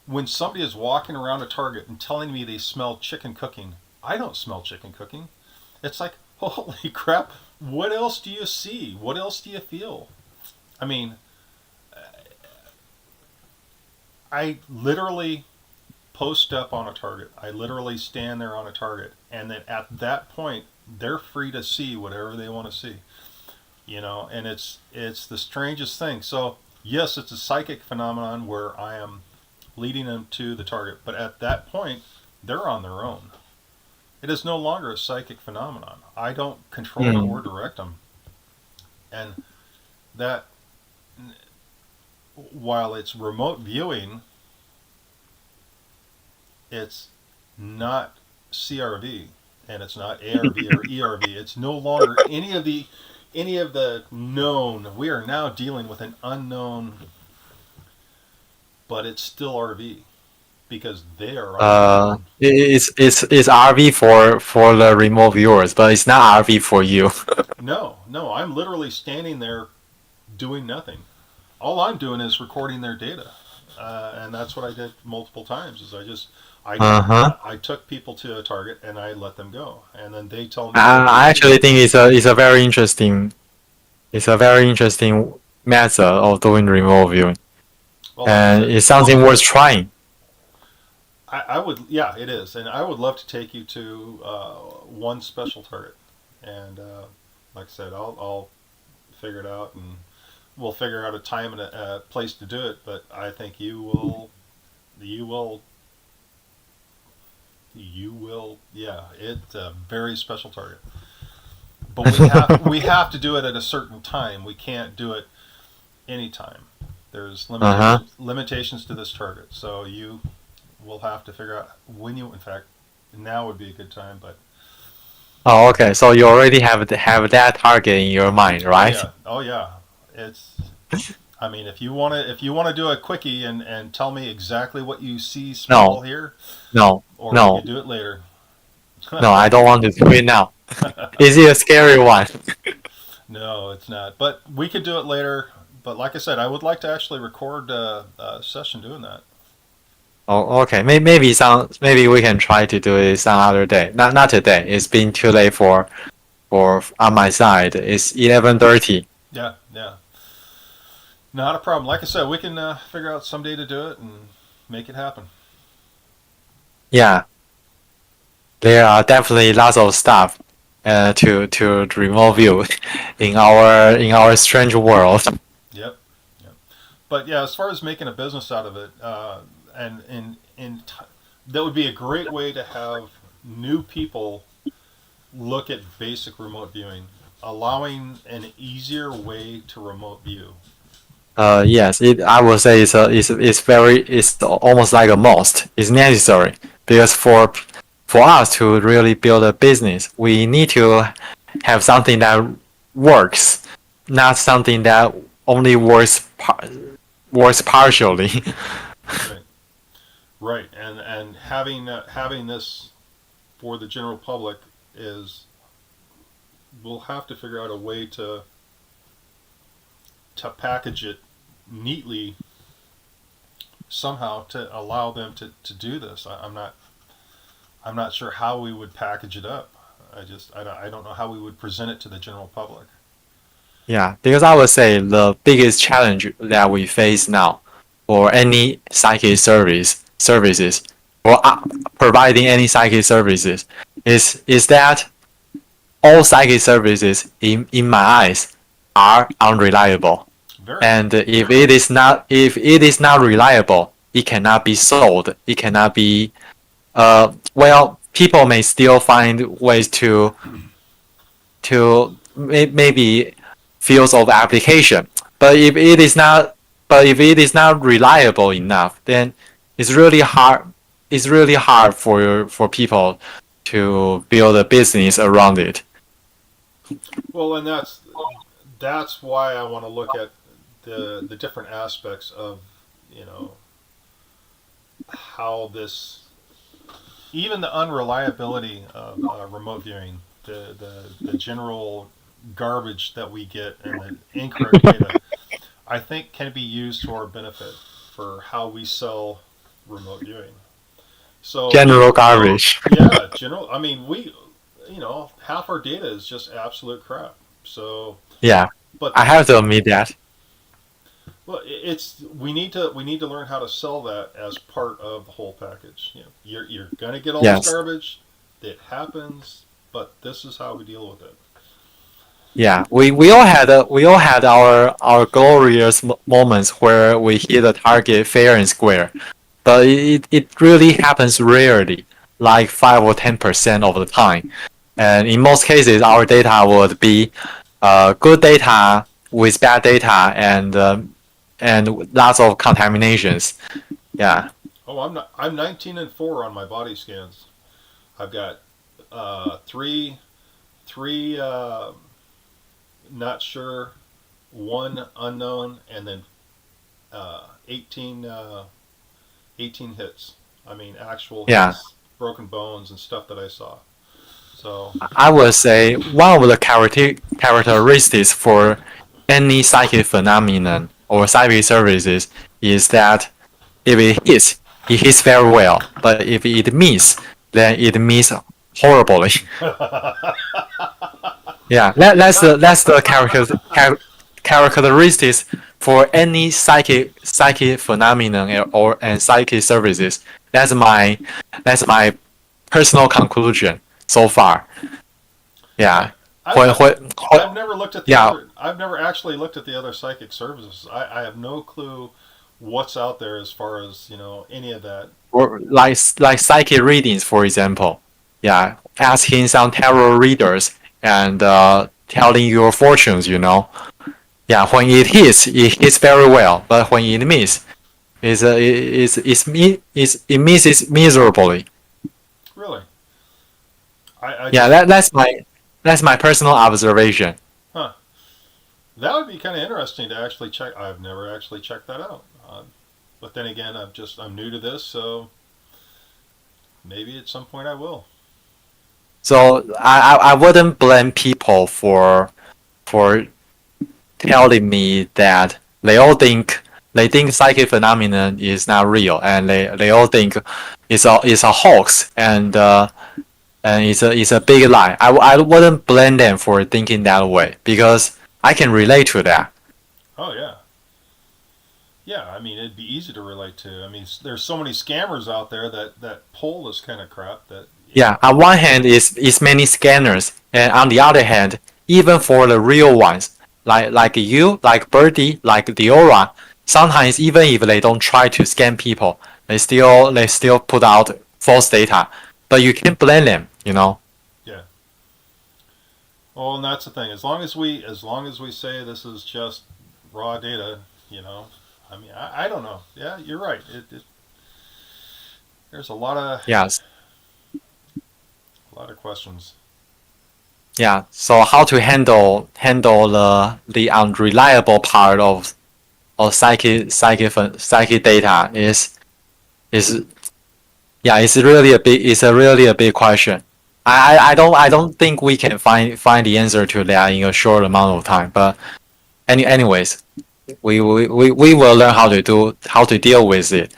when somebody is walking around a target and telling me they smell chicken cooking, I don't smell chicken cooking. It's like, holy crap, what else do you see? What else do you feel? I mean, I literally post up on a target. I literally stand there on a target. And then at that point, they're free to see whatever they want to see. You know, and it's the strangest thing. So yes, it's a psychic phenomenon where I am leading them to the target, but at that point, they're on their own. It is no longer a psychic phenomenon. I don't control Mm. or direct them, and that while it's remote viewing, it's not CRV and it's not ARV or ERV. It's no longer any of the known. We are now dealing with an unknown but it's still RV because they are on the ground. It's RV for the remote viewers, but it's not RV for you. No, no, I'm literally standing there doing nothing. All I'm doing is recording their data, and that's what I did multiple times. Is I Uh-huh. I took people to a target and I let them go, and then they tell me what they I see. actually think it's a very interesting method of doing remote viewing, Well, like I and said, it's something worth trying. I would, yeah, it is, and I would love to take you to one special target, and like I said, I'll figure it out, and we'll figure out a time and a place to do it. But I think you will, yeah, it's a very special target. But we have to do it at a certain time. We can't do it anytime. There's Uh-huh. limitations to this target, so you will have to figure out when you. In fact, now would be a good time, but Oh, okay. So you already have that target in your mind, oh right? yeah, oh yeah. It's. I mean, if you want to do a quickie and tell me exactly what you see, smell, No, here, no, or we no, could do it later. no. I don't want to do it now. Is it a scary one? No, it's not. But we could do it later. But like I said, I would like to actually record a session doing that. Oh, okay. Maybe we can try to do it some other day. Not today. It's been too late for on my side. It's 11:30. Yeah, yeah. Not a problem. Like I said, we can figure out some day to do it and make it happen. Yeah, there are definitely lots of stuff to remote view in our strange world. Yep. Yep. But yeah, as far as making a business out of it, and that would be a great way to have new people look at basic remote viewing, allowing an easier way to remote view. Yes, I would say it's almost like a must. It's necessary because for us to really build a business, we need to have something that works, not something that only works partially. Right. Right. And having this for the general public is we'll have to figure out a way to package it neatly somehow to allow them to do this. I'm not sure how we would package it up. I don't know how we would present it to the general public. Yeah, because I would say the biggest challenge that we face now for any psychic services or providing any psychic services is that all psychic services in my eyes are unreliable. Very. And if it is not reliable, it cannot be sold. It cannot be well, people may still find ways to maybe fields of application. But if it is not reliable enough, then it's really hard. It's really hard for people to build a business around it. Well, and that's why I want to look at the different aspects of you know how this even the unreliability of remote viewing, the general garbage that we get and the incorrect data, I think can be used to our benefit for how we sell remote viewing. So General garbage. yeah, general. I mean, half our data is just absolute crap. So, Yeah, but I have to admit that. well, we need to learn how to sell that as part of the whole package. You're gonna get all this Yes. garbage. It happens, but this is how we deal with it. Yeah, we all had our glorious moments where we hit the target fair and square, but it really happens rarely, like 5 or 10% of the time. And in most cases, our data would be good data with bad data and lots of contaminations. Yeah. Oh, I'm 19-4 on my body scans. I've got three not sure, one unknown, and then 18 18 hits. I mean, actual Yeah, hits, broken bones, and stuff that I saw. So, I would say one of the characteristics for any psychic phenomenon or psychic services is that if it hits very well. But if it misses, then it misses horribly. Yeah, that's the characteristics for any psychic phenomenon or and psychic services. That's my personal conclusion so far. I, Yeah. I, When, I, when, when, I've never looked at the yeah, other. I've never actually looked at the other psychic services. I have no clue what's out there as far as any of that. or like psychic readings, for example. Yeah, asking some tarot readers and telling your fortunes. Yeah, when it hits very well, but when it misses, it misses miserably. Really, I Yeah, just that's my personal observation. huh. That would be kind of interesting to actually check. I've never actually checked that out. But then again, I'm new to this, so maybe at some point I will. So I wouldn't blame people for telling me that they think psychic phenomenon is not real, and they all think it's a hoax, and it's a big lie. I wouldn't blame them for thinking that way because I can relate to that. Oh yeah, yeah. I mean, it'd be easy to relate to. I mean, there's so many scammers out there that pull this kind of crap that Yeah, on one hand is many scanners, and on the other hand, even for the real ones, like you, like Birdie, like Diora, sometimes even if they don't try to scam people, they still put out false data. But you can't blame them. yeah. Well, and that's the thing. As long as we say this is just raw data, you know. I mean, I don't know. Yeah, you're right. There's Yes. a lot of questions. Yeah. So how to handle the unreliable part of psychic data is yeah, it's a really a big question. I don't think we can find the answer to that in a short amount of time. But anyways, we will learn how to deal with it.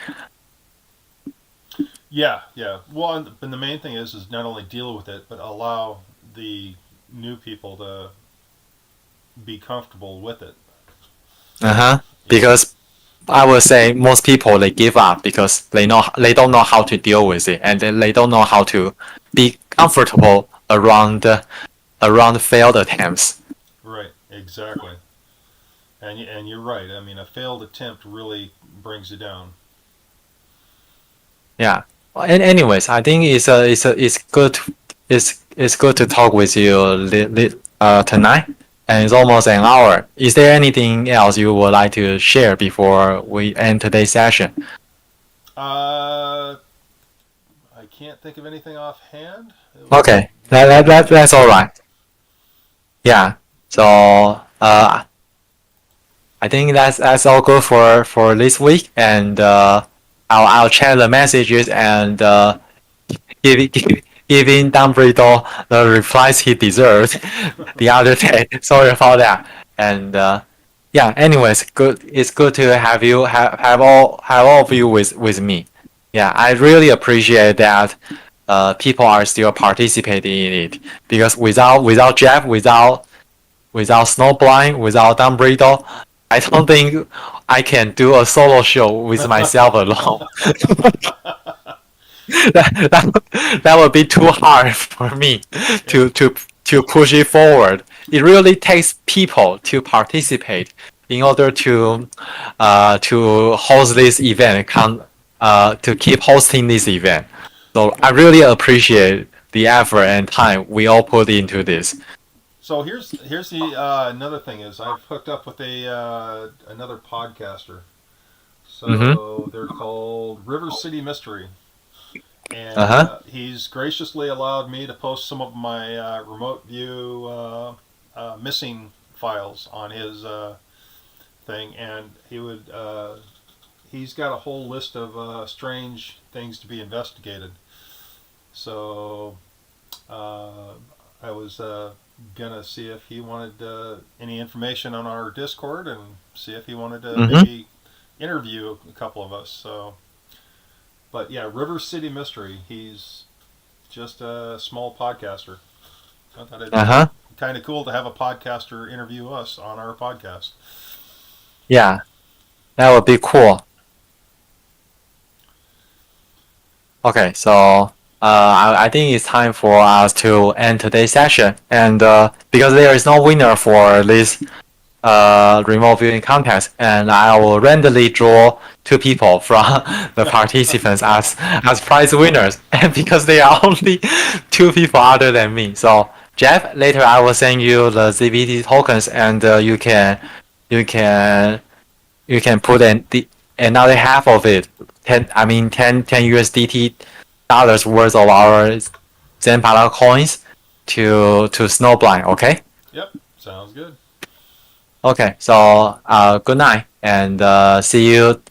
Yeah, yeah. Well, and the main thing is not only deal with it, but allow the new people to be comfortable with it. Uh-huh. You know. Because I would say most people they give up because they don't know how to deal with it, and they don't know how to be comfortable around failed attempts. Right. Exactly. And you're right. I mean, a failed attempt really brings you down. Yeah. Well, and anyways, I think it's good to talk with you tonight, and it's almost an hour. Is there anything else you would like to share before we end today's session? Uh, I can't think of anything offhand. Okay, Yeah. that's all right. Yeah. So I think that's all good for this week, and I'll check the messages and giving Dumbledore the replies he deserved the other day. Sorry about that. And yeah, anyways, good. It's good to have all of you with me. Yeah, I really appreciate that. People are still participating in it because without Jeff, without Snowblind, without Dumbledore, I don't think I can do a solo show with myself alone. that would be too hard for me It, to push it forward. It really takes people to participate in order to host this event, to keep hosting this event. So I well, really appreciate the effort and time we all put into this. so here's the another thing is I've hooked up with a another podcaster. Mm-hmm. So they're called River City Mystery, Uh and huh. he's graciously allowed me to post some of my remote view missing files on his thing, and he's got a whole list of strange things to be investigated. So I was gonna see if he wanted any information on our Discord and see if he wanted to maybe interview a couple of us. So, but yeah, River City Mystery. He's just a small podcaster. I thought it'd be kind of cool to have a podcaster interview us on our podcast. Yeah, that would be cool. Okay, so I think it's time for us to end today's session. And because there is no winner for this remote viewing contest, and I will randomly draw 2 people from the participants as prize winners, and because there are only 2 people other than me. So Jeff, later I will send you the ZBT tokens, and you can put another half of it, 10 USDT dollars worth of our ZenPandaCoins to Snowblind. Okay. Yep, sounds good. Okay, so good night, and see you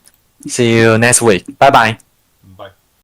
next week. Bye bye.